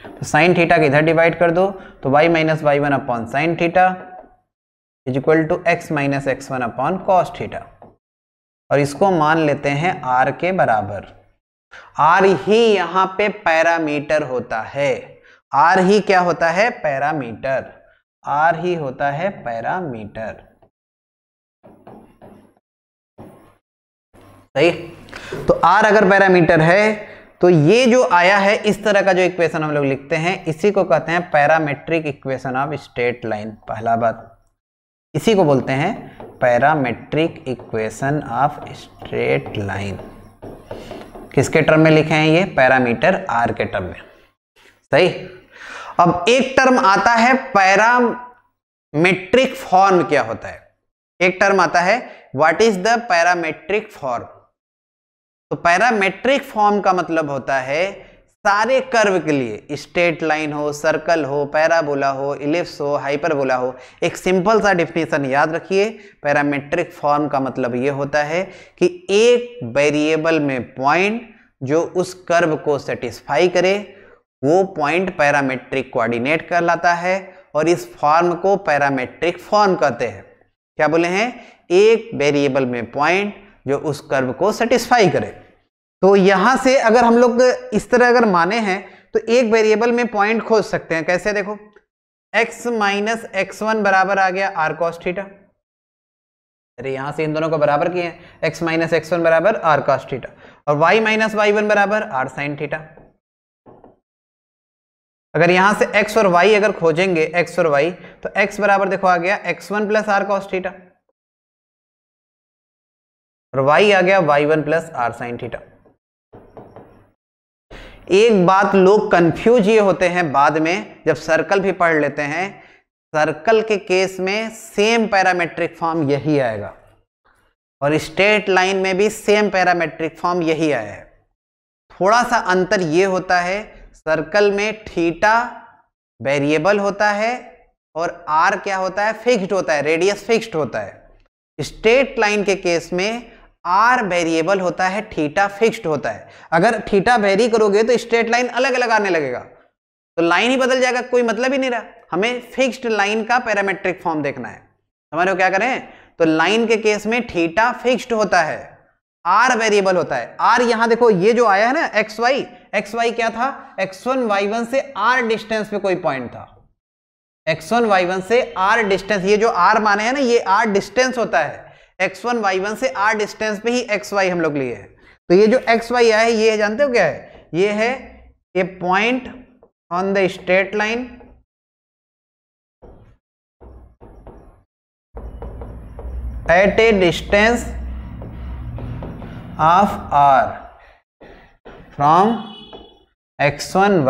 तो साइन थीटा के इधर डिवाइड कर दो, तो y minus Y one upon sine theta is equal to x minus X one upon cos theta, और इसको मान लेते हैं r के बराबर। R ही यहां पे पैरामीटर होता है, R ही क्या होता है, पैरामीटर, R ही होता है पैरामीटर, सही। तो R अगर पैरामीटर है तो ये जो आया है इस तरह का जो इक्वेशन हम लोग लिखते हैं, इसी को कहते हैं parametric equation of straight line. पहला बात, इसी को बोलते हैं parametric equation of straight line. किसके टर्म में लिखे हैं ये, पैरामीटर R के टर्म में, सही। अब एक टर्म आता है पैरामेट्रिक फॉर्म, क्या होता है, एक टर्म आता है what is the parametric form. तो पैरामेट्रिक फॉर्म का मतलब होता है सारे कर्व के लिए, स्ट्रेट लाइन हो, सर्कल हो, पैराबोला हो, इलिप्स हो, हाइपरबोला हो, एक सिंपल सा डिफिनीशन याद रखिए। पैरामेट्रिक फॉर्म का मतलब ये होता है कि एक वेरिएबल में पॉइंट जो उस कर्व को सेटिस्फाई करे वो पॉइंट पैरामेट्रिक कोऑर्डिनेट कहलाता है, और इस फॉर्म को पैरामेट्रिक फॉर्म कहते हैं। क्या बोले हैं, एक वेरिएबल में पॉइंट जो उस कर्व को सेटिस्फाई करे। तो यहां से अगर हम लोग इस तरह अगर माने हैं तो एक वेरिएबल में पॉइंट खोज सकते हैं, कैसे, देखो x माइनस एक्स वन बराबर आ गया r cos थीटा, अरे यहां से इन दोनों को बराबर किए हैं, x माइनस एक्स वन बराबर r cos थीटा, और y माइनस वाई वन बराबर r sin थीटा। अगर यहां से x और y अगर खोजेंगे, x और y, तो x बराबर देखो आ गया x1 plus r cos theta, और y आ गया y1 plus r sin theta. एक बात लोग कंफ्यूज ये होते हैं बाद में जब सर्कल भी पढ़ लेते हैं, सर्कल के केस में सेम पैरामेट्रिक फॉर्म यही आएगा, और स्ट्रेट लाइन में भी सेम पैरामेट्रिक फॉर्म यही आया है। थोड़ा सा अंतर ये होता है, सर्कल में थीटा वेरिएबल होता है और आर क्या होता है, फिक्स्ड होता है, रेडियस फिक्स्ड होता है। स्ट्रेट लाइन के केस में आर वेरिएबल होता है, थीटा फिक्स्ड होता है। अगर थीटा वेरी करोगे तो स्ट्रेट लाइन अलग अलग आने लगेगा, तो लाइन ही बदल जाएगा, कोई मतलब ही नहीं रहा। हमें फिक्स्ड लाइन का पैरामेट्रिक फॉर्म देखना है, हमारे क्या करें, तो लाइन के केस में थीटा फिक्स्ड होता है, आर वेरिएबल होता है। आर यहां देखो ये जो आया है ना एक्स वाई क्या था, x1 y1 से r डिस्टेंस पे कोई पॉइंट था, x1 y1 से r डिस्टेंस, ये जो r माने हैं ना ये r डिस्टेंस होता है, x1 y1 से r डिस्टेंस पे ही xy हम लोग लिए हैं। तो ये जो xy आया है ये जानते हो क्या है, ये है a point on the straight line at a distance of r from x1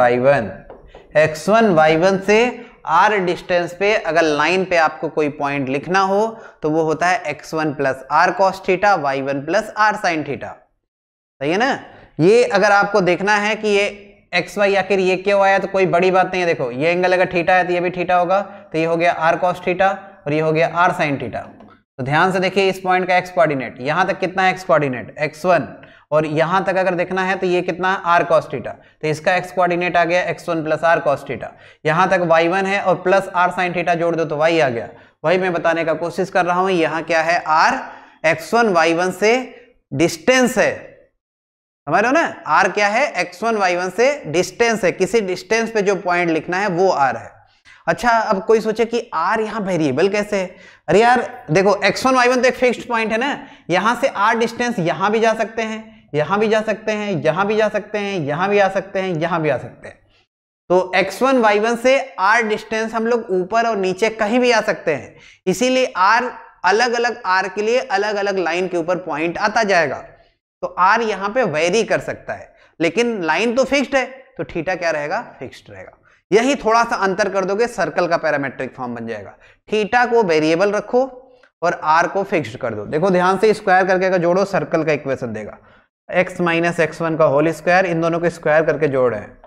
y1 से r डिस्टेंस पे अगर लाइन पे आपको कोई पॉइंट लिखना हो तो वो होता है x1 plus r cos theta, y1 plus r sin theta, सही है ना। ये अगर आपको देखना है कि ये xy आखिर ये क्यों आया, तो कोई बड़ी बात नहीं है। देखो ये एंगल अगर थीटा है तो ये भी थीटा होगा, तो ये हो गया r cos थीटा और ये हो गया r sin थीटा। तो ध्यान से देखिए इस पॉइंट का x कोऑर्डिनेट, यहां तक कितना x कोऑर्डिनेट x1, और यहां तक अगर देखना है तो ये कितना r cos थीटा, तो इसका x कोऑर्डिनेट आ गया x1 plus r cos theta. यहां तक y1 है और प्लस r sin थीटा जोड़ दो तो y आ गया। वही मैं बताने का कोशिश कर रहा हूं, यहां क्या है, r x1 y1 से डिस्टेंस है, समझ रहे हो ना, r क्या है, x1 y1 से डिस्टेंस है, किसी डिस्टेंस पे जो पॉइंट लिखना है वो r है। अच्छा अब कोई सोचे कि r यहाँ वेरिएबल कैसे है, अरे यार देखो x1 y1 तो एक फिक्स्ड पॉइंट है ना, यहां से r डिस्टेंस यहां भी जा सकते हैं, यहां भी जा सकते हैं, यहां भी जा सकते हैं, यहां भी आ सकते हैं, यहां भी आ सकते हैं। तो x1 y1 से r डिस्टेंस हम लोग ऊपर और नीचे कहीं भी आ सकते हैं, इसीलिए r अलग अलग r के लिए अलग अलग लाइन के ऊपर पॉइंट आता जाएगा। तो r यहां पे वेरी कर सकता है, लेकिन लाइन तो फिक्स्ड है तो थीटा क्या रहेगा, फिक्स्ड रहेगा। यही थोड़ा सा अंतर कर दोगे सर्कल का पैरामेट्रिक फॉर्म बन जाएगा। थीटा को वेरिएबल रखो और r को फिक्स्ड कर दो। देखो ध्यान से स्क्वायर करके अगर जोड़ो सर्कल का इक्वेशन देगा, x माइनस x1 का होल स्क्वायर, इन दोनों को स्क्वायर करके जोड़ रहे हैं,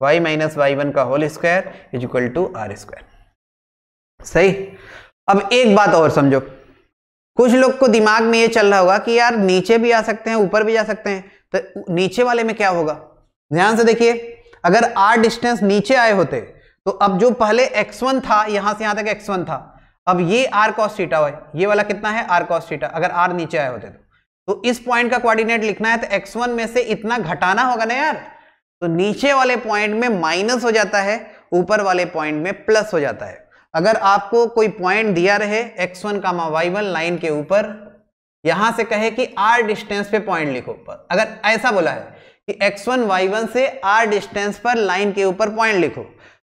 y माइनस y1 का whole square is equal to r square. सही। अब एक बात और समझो, कुछ लोग को दिमाग में ये चल रहा होगा कि यार नीचे भी आ सकते हैं ऊपर भी जा सकते हैं, तो नीचे वाले में क्या होगा? ध्यान से देखिए, अगर r डिस्टेंस नीचे आए होते तो अब जो पहले x1 था, यहां से यहां तक x1 था, अब ये r cos थीटा है, ये वाला कितना है r cos थीटा, अगर r नीचे आए होते तो इस पॉइंट का कोऑर्डिनेट लिखना है तो x1 में से इतना घटाना होगा ना यार, तो नीचे वाले पॉइंट में माइनस हो जाता है, ऊपर वाले पॉइंट में प्लस हो जाता है। अगर आपको कोई पॉइंट दिया रहे x1, y1 लाइन के ऊपर, यहां से कहे कि r डिस्टेंस पे पॉइंट लिखो, अगर ऐसा बोला है कि x1, y1 से r डिस्टेंस पर लाइन के ऊपर पॉइंट लिखो,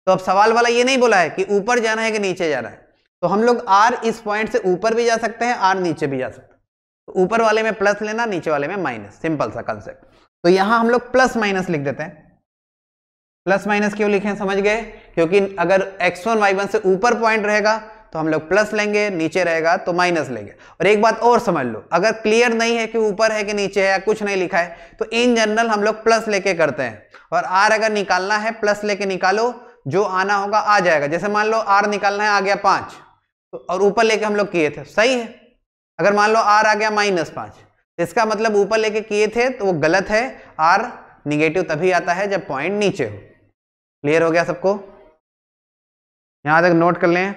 तो अब सवाल वाला ये नहीं बोला है कि ऊपर जाना है कि नीचे जाना है, तो हम लोग r इस पॉइंट से ऊपर भी जा सकते हैं, r नीचे भी जा सकते हैं, तो ऊपर वाले में प्लस लेना, नीचे वाले में माइनस, सिंपल सा कंसेप्ट। तो यहां हम लोग प्लस माइनस लिख देते हैं। प्लस माइनस क्यों लिखे समझ गए? क्योंकि अगर x1, y1 से ऊपर पॉइंट रहेगा तो हम लोग प्लस लेंगे, नीचे रहेगा तो माइनस लेंगे। और एक बात और समझ लो, अगर क्लियर नहीं है कि ऊपर है कि नीचे है या कुछ नहीं लिखा है, तो इन जनरल हम लोग प्लस लेके करते हैं, और r अगर निकालना है प्लस लेके निकालो, जो आना होगा आ जाएगा। जैसे मान लो r निकालना है, आ गया 5, तो और ऊपर लेके हम लोग किए थे, सही है। अगर मान लो r आ गया -5, इसका मतलब ऊपर लेके किए थे तो वो गलत है, r निगेटिव तभी आता है जब पॉइंट नीचे हो। क्लियर हो गया सबको? यहां तक नोट कर लें।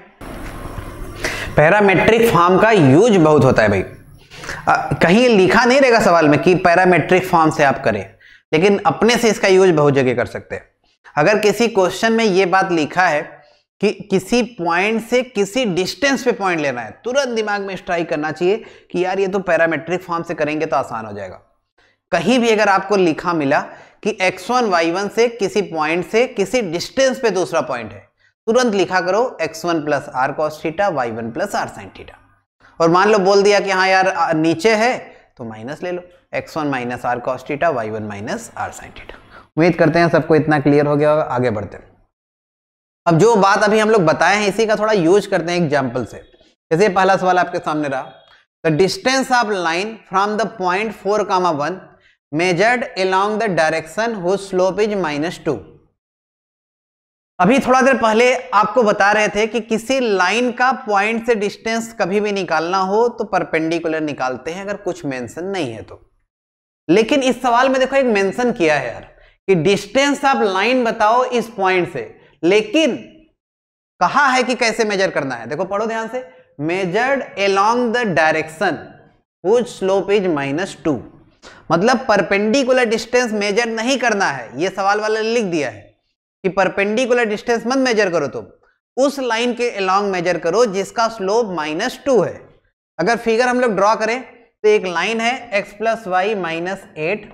पैरामेट्रिक फॉर्म का यूज बहुत होता है भाई, कहीं लिखा नहीं रहेगा सवाल में कि पैरामेट्रिक फॉर्म से आप करें, लेकिन अपने से इसका यूज बहुत जगह कर सकते हैं। अगर किसी क्वेश्चन में ये बात लिखा है कि किसी पॉइंट से किसी डिस्टेंस पे पॉइंट लेना है, तुरंत दिमाग में स्ट्राइक करना चाहिए कि यार ये तो पैरामेट्रिक फॉर्म से करेंगे तो आसान हो जाएगा। कहीं भी अगर आपको लिखा मिला कि x1, y1 से किसी पॉइंट से किसी डिस्टेंस पे दूसरा पॉइंट है, तुरंत लिखा करो x1 plus r cos theta, y1 plus r sin theta. और मान लो बोल दिया कि हाँ यार नीचे है तो माइनस ले लो, x1 minus r cos theta, y1 minus r sin theta. उम्मीद करते हैं सबको इतना क्लियर हो गया होगा। आगे बढ़ते हैं। अब जो बात अभी हम लोग बताए हैं इसी का थोड़ा यूज करते हैं एग्जाम्पल से। जैसे पहला सवाल आपके सामने रहा, the distance of line from the point 4,1 measured along the direction whose slope is -2। अभी थोड़ा देर पहले आपको बता रहे थे कि किसी लाइन का पॉइंट से डिस्टेंस कभी भी निकालना हो तो परपेंडिकुलर निकालते हैं, अगर कुछ मेंशन नहीं है तो। लेकिन इस सवाल में देखो एक मेंशन किया है यार कि डिस्टेंस ऑफ लाइन बताओ इस पॉइंट से, लेकिन कहा है कि कैसे मेजर करना है। देखो पढ़ो ध्यान से, measured along the direction whose slope is -2, मतलब परपेंडिकुलर डिस्टेंस मेजर नहीं करना है। ये सवाल वाले ने लिख दिया है कि परपेंडिकुलर डिस्टेंस मत मेजर करो, तुम उस लाइन के अलोंग मेजर करो जिसका स्लोप -2 है। अगर फिगर हम लोग ड्रॉ करें तो एक लाइन है x + y - 8,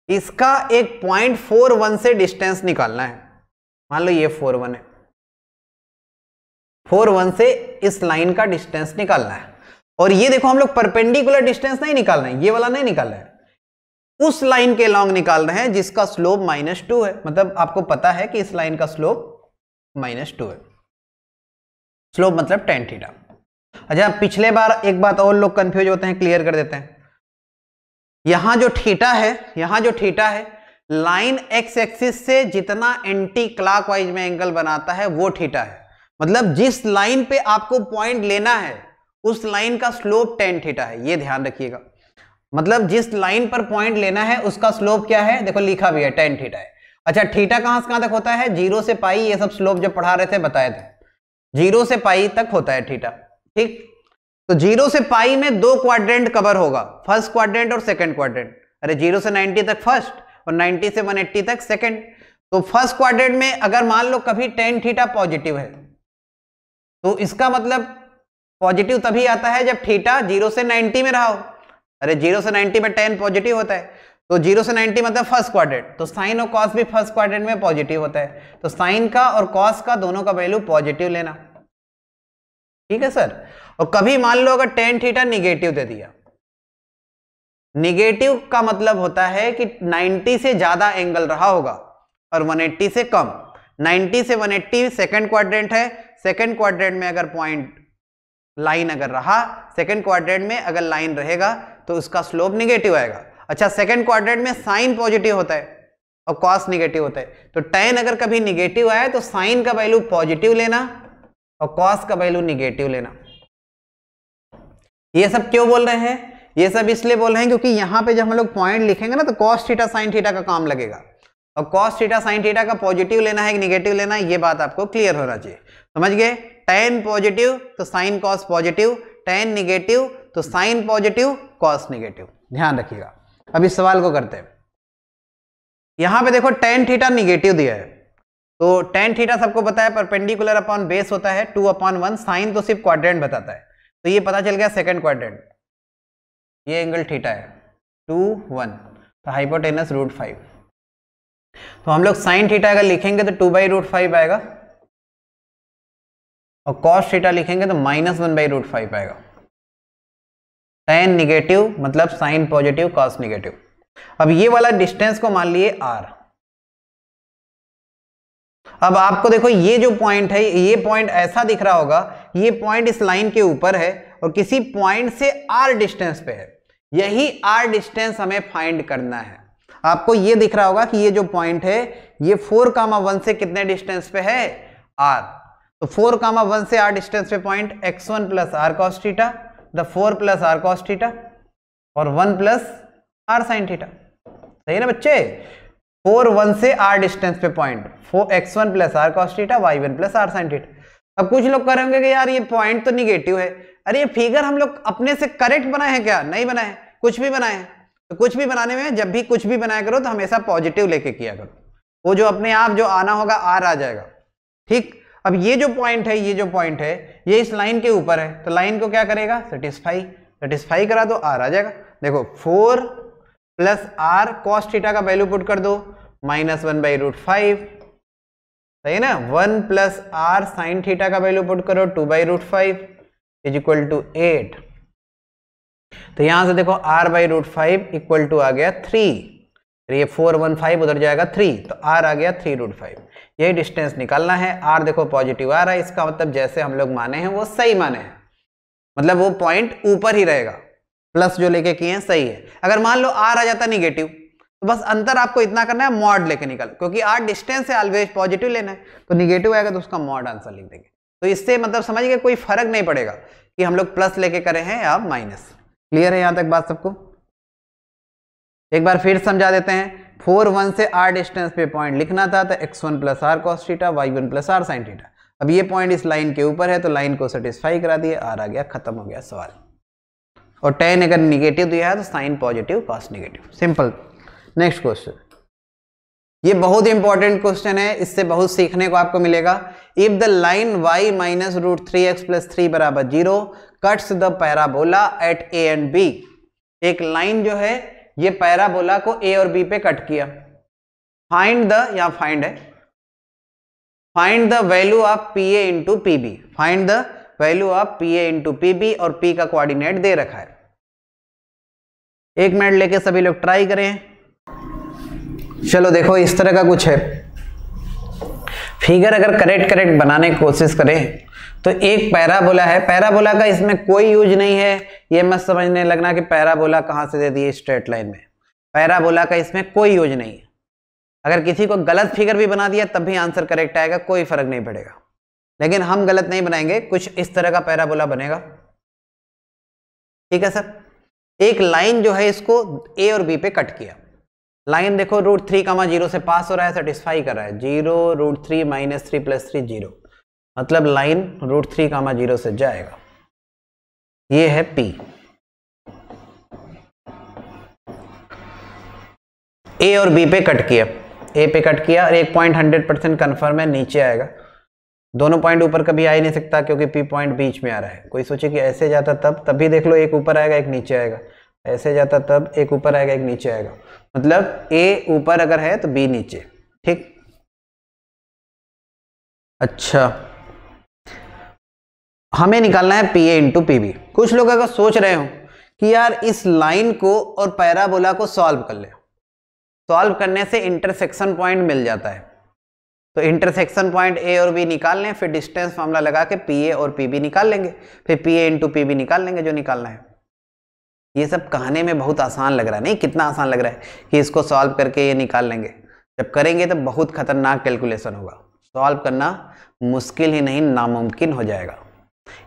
इसका एक पॉइंट 4,1 से डिस्टेंस निकालना है। मान लो ये 4,1 है, 4,1 से इस लाइन का डिस्टेंस निकालना है। और ये देखो हम लोग परपेंडिकुलर डिस्टेंस नहीं निकाल रहे हैं, ये वाला नहीं निकाल रहे हैं, उस लाइन के लॉन्ग निकाल रहे हैं जिसका स्लोप -2 है। मतलब आपको पता है कि इस लाइन का स्लोप -2 है। स्लोप मतलब tan थीटा। अच्छा, पिछले बार एक बात और लोग कंफ्यूज होते हैं, क्लियर कर देते हैं। यहां जो थीटा है, लाइन x एक्सिस से जितना एंटी क्लॉकवाइज में एंगल बनाता है वो थीटा है। मतलब जिस लाइन पे आपको पॉइंट लेना है उस लाइन का स्लोप tan थीटा है, ये ध्यान रखिएगा। मतलब जिस लाइन पर पॉइंट लेना है उसका स्लोप क्या है, देखो लिखा भी है tan थीटा है। अच्छा, थीटा कहां से कहां तक होता है? 0 से पाई, ये सब स्लोप जब पढ़ा रहे थे बताए थे, 0 से पाई तक होता है थीटा। ठीक, तो 0 से पाई में 2 क्वाड्रेंट कवर होगा, फर्स्ट क्वाड्रेंट और सेकंड क्वाड्रेंट। अरे 0 से 90 तक फर्स्ट और 90 से 180 तक सेकंड। तो फर्स्ट क्वाड्रेंट में अगर मान लो कभी tan थीटा पॉजिटिव है तो इसका मतलब पॉजिटिव तभी आता है जब थीटा 0 से 90 में रहा हो। अरे 0 से 90 में tan पॉजिटिव होता है, तो 0 से 90 मतलब फर्स्ट क्वाड्रेंट, तो साइन और कॉस भी फर्स्ट क्वाड्रेंट में पॉजिटिव होता है। तो साइन का और कॉस का दोनों का वैल्यू पॉजिटिव लेना। ठीक है सर। और कभी मान लो अगर tan थीटा निगेटिव दे दिया, निगेटिव का मतलब होता है कि 90 से ज्यादा एंगल रहा होगा और 180 से कम। 90 से 180 सेकंड क्वाड्रेंट है, सेकंड क्वाड्रेंट में अगर पॉइंट लाइन अगर रहा, सेकंड क्वाड्रेंट में अगर लाइन रहेगा तो उसका स्लोप निगेटिव आएगा। अच्छा, सेकंड क्वाड्रेंट में साइन पॉजिटिव होता है और कॉस निगेटिव होता है, तो tan अगर कभी निगेटिव आए तो साइन का वैल्यू पॉजिटिव लेना और कॉस का वैल्यू निगेटिव लेना। ये सब क्यों बोल रहे हैं? ये सब इसलिए बोल रहे हैं क्योंकि यहाँ पे जब हम लोग पॉइंट लिखेंगे ना तो कॉस थीटा साइन थीटा का काम लगेगा, और कॉस थीटा साइन थीटा का पॉजिटिव लेना है कि निगेटिव लेना है, ये बात आपको क्लियर होना चाहिए। समझ गए? tan पॉजिटिव तो sine cos positive, tan negative तो साइन पॉजिटिव कॉस निगेटिव। ध्यान रखिएगा। अब इस सवाल को करते हैं। यहां पे देखो tan थीटा निगेटिव दिया है, तो tan थीटा सबको पता है परपेंडिकुलर अपॉन बेस होता है 2/1, साइन तो सिर्फ क्वाड्रेंट बताता है, तो ये पता चल गया सेकंड क्वाड्रेंट, ये एंगल थीटा है 2, 1, तो हाइपोटेनस √5। तो हम लोग साइन थीटा अगर लिखेंगे तो 2/√5 आएगा, और कॉस थीटा लिखेंगे तो -1/√5 आएगा। tan निगेटिव मतलब साइन पॉजिटिव कॉस निगेटिव। अब ये वाला डिस्टेंस को मान लिए r। अब आपको देखो ये जो पॉइंट है, ये पॉइंट ऐसा दिख रहा होगा, ये पॉइंट इस लाइन के ऊपर है और किसी पॉइंट से r डिस्टेंस पे है। यही r डिस्टेंस हमें फाइंड करना है। आपको ये दिख रहा होगा कि ये जो पॉइंट है ये 4,1 से कितने डिस्टेंस पे है? r। तो 4,1 से r डिस्टेंस पे point x1 + r cos theta, the 4 + r cos theta और 1 + r sin थीटा। सही है ना बच्चे? 4, 1 से r डिस्टेंस पे point, x1 + r cos theta, y1 + r sin theta. अब कुछ लोग कह रहे होंगे कि यार ये पॉइंट तो निगेटिव है। अरे ये फिगर हम लोग अपने से करेक्ट बनाए हैं क्या? नहीं बनाए, कुछ भी बनाए हैं। तो कुछ भी बनाने में जब भी कुछ भी बनाया करो तो हमेशा पॉजिटिव लेके किया करो, वो जो अपने आप जो आना होगा r आ जाएगा। ठीक। अब ये जो पॉइंट है, ये जो पॉइंट है ये इस लाइन के ऊपर है, तो लाइन को क्या करेगा? सेटिस्फाई करा दो, r आ जाएगा। देखो 4 + r cos थीटा का वैल्यू पुट कर दो, -1/√5। सही है ना? 1 + r sin थीटा का वैल्यू पुट करो 2/√5 = 8। तो यहां से देखो r/√5 = आ गया 3। ये 4, 1, 5 उधर जाएगा 3, तो r आ गया 3√5। यही डिस्टेंस निकालना है। r देखो पॉजिटिव आ रहा है, इसका मतलब जैसे हम लोग माने हैं वो सही माने हैं, मतलब वो पॉइंट ऊपर ही रहेगा, प्लस जो लेके किए हैं सही है। अगर मान लो r आ जाता निगेटिव तो बस अंतर आपको इतना करना है, मॉड लेके निकाल, क्योंकि r डिस्टेंस है ऑलवेज पॉजिटिव लेना है, तो निगेटिव आएगा तो उसका मॉड आंसर लिख देंगे। तो इससे मतलब समझ गए, कोई फर्क नहीं पड़ेगा कि हम लोग प्लस लेके करे हैं या माइनस। क्लियर है यहां तक बात सबको? एक बार फिर समझा देते हैं। 4, 1 से r डिस्टेंस पे पॉइंट लिखना था, तो x1 + r cos theta, y1 + r sin theta. अब ये पॉइंट इस लाइन के ऊपर है तो लाइन को सेटिस्फाई करा दिए, r आ गया, खत्म हो गया सवाल। और tan अगर निगेटिव दिया है तो sine positive cos negative, simple. Next question, ये बहुत इंपॉर्टेंट क्वेश्चन है, इससे बहुत सीखने को आपको मिलेगा। If the line y - √3x + 3 = 0 cuts the parabola at a and b। एक लाइन जो है ये पैराबोला को a और b पे कट किया। फाइंड द, या फाइंड है, find the value of PA × PB। Find the value of PA × PB, और P का कोऑर्डिनेट दे रखा है। 1 मिनट लेके सभी लोग ट्राई करें। चलो देखो इस तरह का कुछ है फिगर। अगर करेक्ट बनाने की कोशिश करें तो एक पैराबोला है, पैराबोला का इसमें कोई यूज नहीं है, ये मत समझने लगना कि पैराबोला कहां से दे दिए स्ट्रेट लाइन में। पैराबोला का इसमें कोई यूज नहीं है। अगर किसी को गलत फिगर भी बना दिया तब भी आंसर करेक्ट आएगा, कोई फर्क नहीं पड़ेगा। लेकिन हम गलत नहीं बनाएंगे, कुछ इस तरह का पैराबोला बनेगा। ठीक है सर। एक लाइन जो है इसको A और B पे कट किया। लाइन देखो √3, 0 से पास हो रहा है, सेटिस्फाई कर रहा है। 0, √3 - 3 + 3 0, मतलब लाइन √3, 0 से जाएगा। ये है P। A और B पे कट किया, A पे कट किया और एक पॉइंट 100% कंफर्म है नीचे आएगा। दोनों पॉइंट ऊपर कभी आ ही नहीं सकता क्योंकि P पॉइंट बीच में आ रहा है। कोई सोचे कि ऐसे जाता तब भी देख लो, एक ऊपर आएगा एक नीचे आएगा, ऐसे जाता तब एक ऊपर आएगा एक नीचे आएगा, मतलब A ऊपर अगर है तो B नीचे। ठीक। अच्छा, हमें निकालना है PA × PB। कुछ लोग अगर सोच रहे हो कि यार इस लाइन को और पैराबोला को सॉल्व कर ले, सॉल्व करने से इंटरसेक्शन पॉइंट मिल जाता है, तो इंटरसेक्शन पॉइंट A और B निकाल लें, फिर डिस्टेंस फार्मूला लगा के PA और PB निकाल लेंगे, फिर PA × PB निकाल लेंगे जो निकालना है। ये सब कहने में बहुत आसान लग रहा है, नहीं कितना आसान लग रहा है कि इसको सॉल्व करके ये निकाल लेंगे। जब करेंगे तो बहुत खतरनाक कैलकुलेशन होगा। सॉल्व करना मुश्किल ही नहीं नामुमकिन हो जाएगा।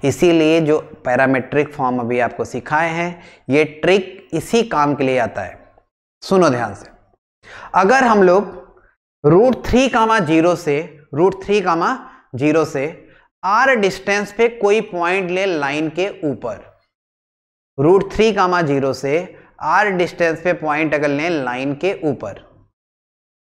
इसीलिए जो पैरामेट्रिक फॉर्म अभी आपको सिखाए हैं ये ट्रिक इसी काम के लिए आता है। सुनो ध्यान से, अगर हम लोग √3, 0 से r डिस्टेंस पे कोई पॉइंट ले लाइन के ऊपर, √3, 0 से r डिस्टेंस पे पॉइंट अगर लें लाइन के ऊपर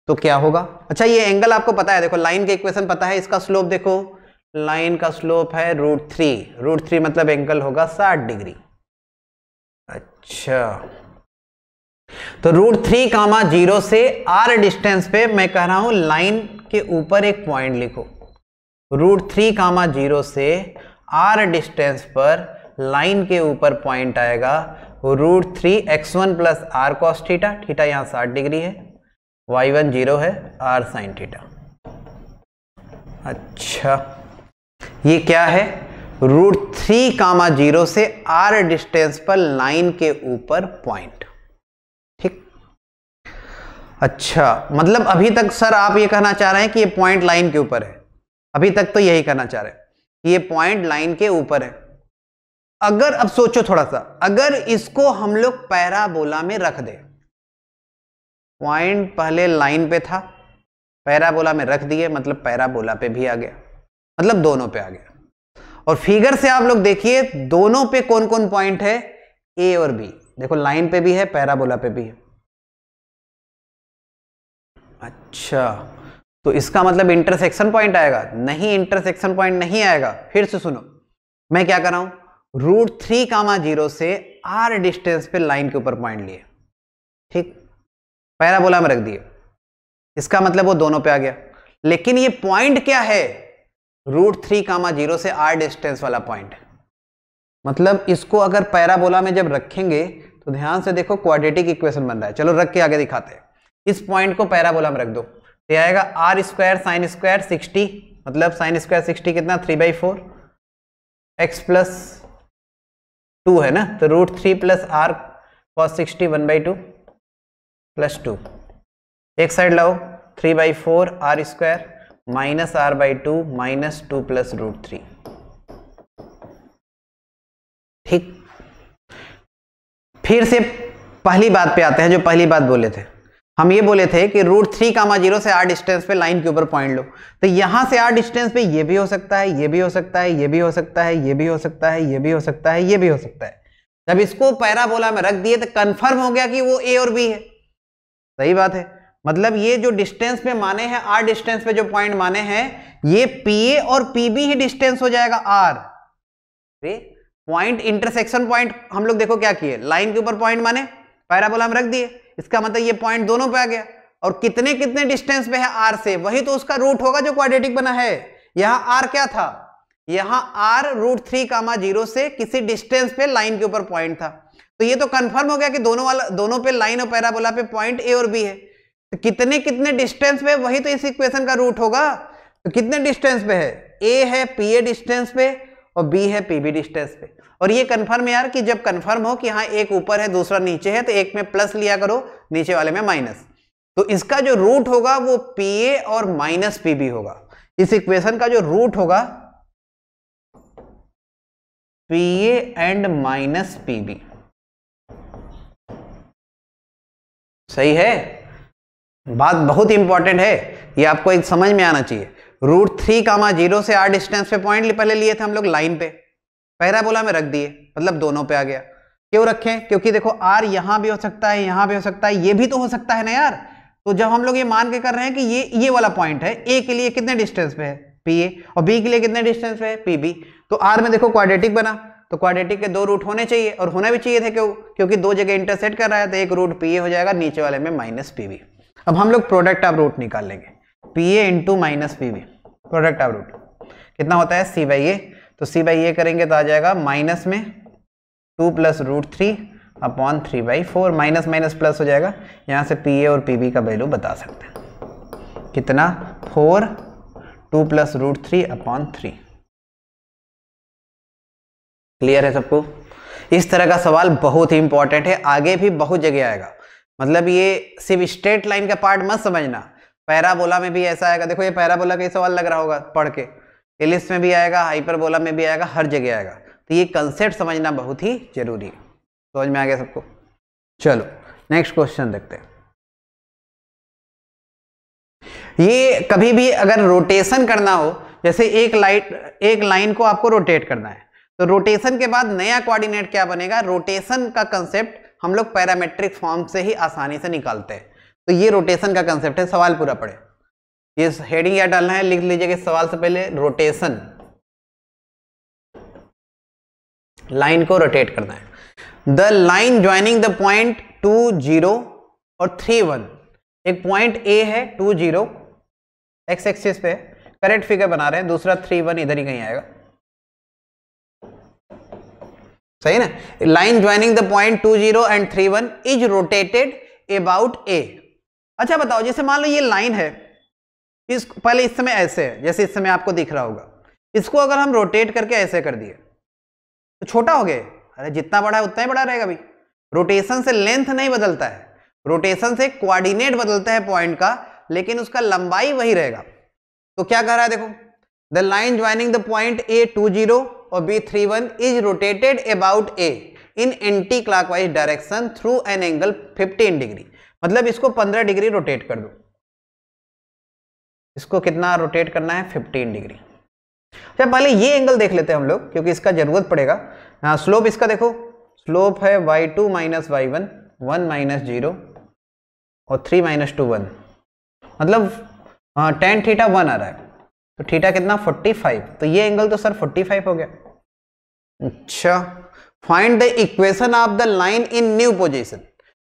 तो क्या होगा? अच्छा ये एंगल आपको पता है, देखो लाइन के इक्वेशन पता है, इसका स्लोप देखो, लाइन का स्लोप है √3 मतलब एंगल होगा 60 डिग्री। अच्छा तो √3, 0 से r डिस्टेंस पे मैं कह रहा हूं लाइन के ऊपर एक पॉइंट लिखो। √3, 0 से r डिस्टेंस पर लाइन के ऊपर पॉइंट आएगा √3x1 + r cos theta, theta यहां 60 डिग्री है, y1 0 है, r sin थीटा। अच्छा ये क्या है? √3, 0 से r डिस्टेंस पर लाइन के ऊपर पॉइंट। ठीक, अच्छा मतलब अभी तक सर आप ये कहना चाह रहे हैं कि ये पॉइंट लाइन के ऊपर है, अभी तक तो यही कहना चाह रहे हैं कि ये पॉइंट लाइन के ऊपर है। अगर अब सोचो थोड़ा सा, अगर इसको हम लोग पैराबोला में रख दे, पॉइंट पहले लाइन पे था, पैराबोला में रख दिए मतलब पैराबोला पे भी आ गया, मतलब दोनों पे आ गया। और फिगर से आप लोग देखिए दोनों पे कौन कौन पॉइंट है, ए और बी, देखो लाइन पे भी है पैराबोला पे भी है। अच्छा तो इसका मतलब इंटरसेक्शन पॉइंट आएगा? नहीं, इंटरसेक्शन पॉइंट नहीं आएगा। फिर से सुनो, मैं क्या कर रहा हूं, √3, 0 से r डिस्टेंस पे लाइन के ऊपर पॉइंट लिए, ठीक, पैराबोला में रख दिए, इसका मतलब वो दोनों पे आ गया। लेकिन ये पॉइंट क्या है? √3, 0 से r डिस्टेंस वाला पॉइंट। मतलब इसको अगर पैराबोला में जब रखेंगे तो ध्यान से देखो क्वाड्रेटिक इक्वेशन बन रहा है। चलो रख के आगे दिखाते हैं। इस पॉइंट को पैराबोला में रख दो तो आएगा r² sin² 60, मतलब sin² 60 कितना 3/4, x + 2 है ना, तो √3 + r cos 60 1/2 + 2, एक साइड लाओ 3/4 r² -r/2 -2 + √3। ठीक, फिर से पहली बात पे आते हैं, जो पहली बात बोले थे, हम ये बोले थे कि √3, 0 से r डिस्टेंस पे लाइन के ऊपर पॉइंट लो, तो यहां से r डिस्टेंस पे ये भी हो सकता है, ये भी हो सकता है, ये भी हो सकता है, ये भी हो सकता है, ये भी हो सकता है, ये भी हो सकता है। जब इसको पैराबोला में रख दिए तो कंफर्म हो गया कि वो a और b है। सही बात है, मतलब ये जो डिस्टेंस पे माने हैं, r डिस्टेंस पे जो पॉइंट माने हैं, ये pa और pb ही डिस्टेंस हो जाएगा r। पॉइंट इंटरसेक्शन पॉइंट हम लोग देखो क्या किए, लाइन के ऊपर पॉइंट माने पैराबोला में रख दिए, इसका मतलब ये पॉइंट दोनों पे आ गया। और कितने कितने डिस्टेंस पे है r से, वही तो उसका रूट होगा जो क्वाड्रेटिक बना है। यहां r क्या था, यहां r √3, 0 से किसी डिस्टेंस पे लाइन के ऊपर पॉइंट था, तो ये तो कंफर्म हो गया कि दोनों पे लाइन और पैराबोला पे पॉइंट a और b है। तो कितने कितने डिस्टेंस पे, वही तो इस इक्वेशन का रूट होगा। तो कितने डिस्टेंस पे है, a है pa डिस्टेंस पे और b है pb डिस्टेंस पे। और ये कंफर्म यार कि जब कंफर्म हो कि हाँ एक ऊपर है दूसरा नीचे है, तो एक में प्लस लिया करो, नीचे वाले में माइनस, तो इसका जो रूट होगा वो pa और -pb होगा। इस इक्वेशन का जो रूट होगा pa एंड -pb। सही है, बात बहुत इंपॉर्टेंट है, ये आपको एक समझ में आना चाहिए। √3, 0 से r डिस्टेंस पे पॉइंट पहले लिए थे हम लोग लाइन पे, पैराबोला में रख दिए, मतलब दोनों पे आ गया। क्यों रखें, क्योंकि देखो r यहां भी हो सकता है, यहां भी हो सकता है, ये भी तो हो सकता है ना यार। तो जब हम लोग ये मान के कर रहे हैं कि ये वाला पॉइंट है, a के लिए कितने डिस्टेंस पे है pa और b के लिए कितने डिस्टेंस पे है pb, तो r में देखो क्वाड्रेटिक बना, तो क्वाड्रेटिक के दो रूट होने चाहिए, और होना भी चाहिए थे क्योंकि दो जगह इंटरसेक्ट कर रहा है, तो एक रूट pa हो जाएगा, नीचे वाले में -pb। अब हम लोग प्रोडक्ट ऑफ रूट निकाल लेंगे, pa into -pb, product of root कितना होता है c/a, तो c/a करेंगे तो आ जाएगा माइनस में 2 + √3 अपॉन 3/4, माइनस माइनस प्लस हो जाएगा, यहाँ से pa और pb का वैल्यू बता सकते हैं कितना, 4 2 + √3 अपॉन 3। क्लियर है सबको? इस तरह का सवाल बहुत ही इंपॉर्टेंट है, आगे भी बहुत जगह आएगा। मतलब ये सिर्फ स्ट्रेट लाइन का पार्ट मत समझना, पैराबोला में भी ऐसा आएगा, देखो ये पैराबोला का सवाल लग रहा होगा पढ़ के, एलिप्स में भी आएगा, हाइपरबोला में भी आएगा, हर जगह आएगा। तो ये कंसेप्ट समझना बहुत ही जरूरी है। समझ में आ गया सबको? चलो नेक्स्ट क्वेश्चन देखते हैं। ये कभी भी अगर रोटेशन करना हो, जैसे एक लाइन को आपको रोटेट करना है, तो रोटेशन के बाद नया कोऑर्डिनेट क्या बनेगा, रोटेशन का कंसेप्ट हम लोग पैरामेट्रिक फॉर्म से ही आसानी से निकालते हैं। तो ये रोटेशन का कंसेप्ट है। सवाल पूरा पढ़े, ये हेडिंग क्या डालना है लिख लीजिएगा सवाल से पहले, रोटेशन, लाइन को रोटेट करना है। The line joining the point 2, 0 और 3, 1, एक पॉइंट ए है 2, 0 एक्स एक्सिस पे, करेक्ट फिगर बना रहे हैं, दूसरा 3, 1 इधर ही कहीं आएगा, सही ना। Line joining the point 2, 0 and 3, 1 is rotated about A. अच्छा बताओ, जैसे मान लो ये लाइन है, इस पहले इस समय ऐसे है, जैसे इस समय आपको दिख रहा होगा, इसको अगर हम रोटेट करके ऐसे कर दिए तो छोटा हो गया। अरे जितना बड़ा है उतना ही बड़ा रहेगा भाई। रोटेशन से लेंथ नहीं बदलता है, रोटेशन से कोऑर्डिनेट बदलता है पॉइंट का, लेकिन उसका लंबाई वही रहेगा। तो क्या कह रहा है देखो, the line joining the point A 2, 0 और B 3, 1 is rotated about A in anti clockwise direction through an angle 15 degree. मतलब इसको 15 डिग्री रोटेट कर दो। इसको कितना रोटेट करना है, 15 डिग्री। अच्छा पहले ये एंगल देख लेते हैं हम लोग, क्योंकि इसका जरूरत पड़ेगा। हाँ स्लोप इसका देखो, स्लोप है y2 माइनस y1, 1 माइनस 0 और 3 माइनस 2, 1, मतलब tan थीटा 1 आ रहा है, तो थीटा कितना 45। तो ये एंगल तो सर 45 हो गया। अच्छा find the equation of the line in new position,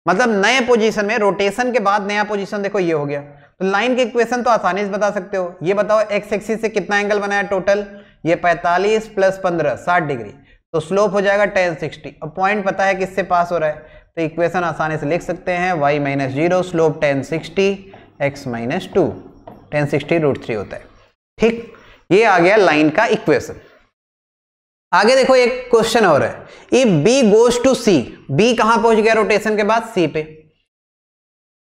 मतलब नए पोजीशन में, रोटेशन के बाद नया पोजीशन देखो ये हो गया। तो लाइन की इक्वेशन तो आसानी से बता सकते हो। ये बताओ एक्स एक्सिस से कितना एंगल बनाया टोटल, ये 45 प्लस 15 60 डिग्री, तो स्लोप हो जाएगा tan 60। अब पॉइंट पता है किससे पास हो रहा है, तो इक्वेशन आसानी से लिख सकते हैं y minus 0 slope tan 60 x minus 2, tan 60 √3 होता है। ठीक, ये आ गया लाइन का इक्वेशन। आगे देखो एक क्वेश्चन और है, if B goes to C, B कहां पहुंच गया रोटेशन के बाद, C पे,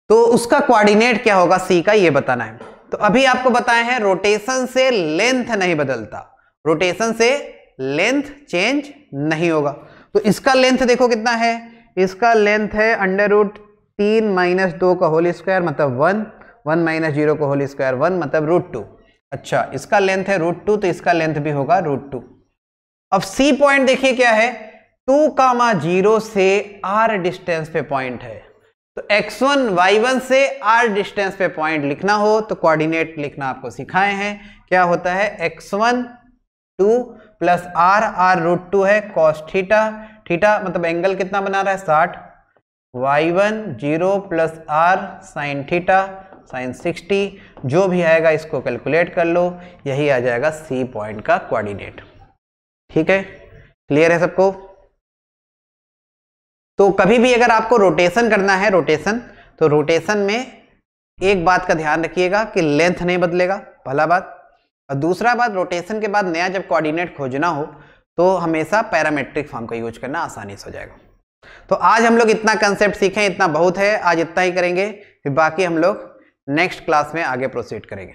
तो उसका कोऑर्डिनेट क्या होगा C का, ये बताना है। तो अभी आपको बताए हैं रोटेशन से लेंथ नहीं बदलता, रोटेशन से लेंथ चेंज नहीं होगा। तो इसका लेंथ देखो कितना है, इसका लेंथ है √3 माइनस 2 का होल स्क्वायर मतलब 1, 1 माइनस 0 का होल स्क्वायर 1 मतलब √2। अच्छा इसका लेंथ है √2, तो इसका लेंथ भी होगा √2। अब C पॉइंट देखिए क्या है, 2, 0 से r डिस्टेंस पे पॉइंट है। तो x1 y1 से r डिस्टेंस पे पॉइंट लिखना हो तो कोऑर्डिनेट लिखना आपको सिखाए हैं। क्या होता है, x1 2 प्लस r √2 है cos थीटा, थीटा मतलब एंगल कितना बना रहा है 60, y1 0 plus r sin theta sin 60, जो भी आएगा इसको कैलकुलेट कर लो, यही आ जाएगा C पॉइंट का कोऑर्डिनेट। ठीक है, क्लियर है सबको? तो कभी भी अगर आपको रोटेशन करना है, रोटेशन, तो रोटेशन में एक बात का ध्यान रखिएगा कि लेंथ नहीं बदलेगा, पहला बात। और दूसरा बात, रोटेशन के बाद नया जब कोऑर्डिनेट खोजना हो तो हमेशा पैरामेट्रिक फॉर्म का यूज करना आसानी से हो जाएगा। तो आज हम लोग इतना कंसेप्ट सीखें, इतना बहुत है, आज इतना ही करेंगे, फिर बाकी हम लोग नेक्स्ट क्लास में आगे प्रोसीड करेंगे।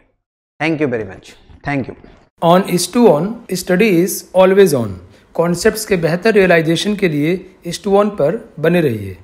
Thank you very much, thank you. On is to on, study is always on. Concepts के बेहतर रियलाइजेशन के लिए इस टू ऑन पर बने रहिए।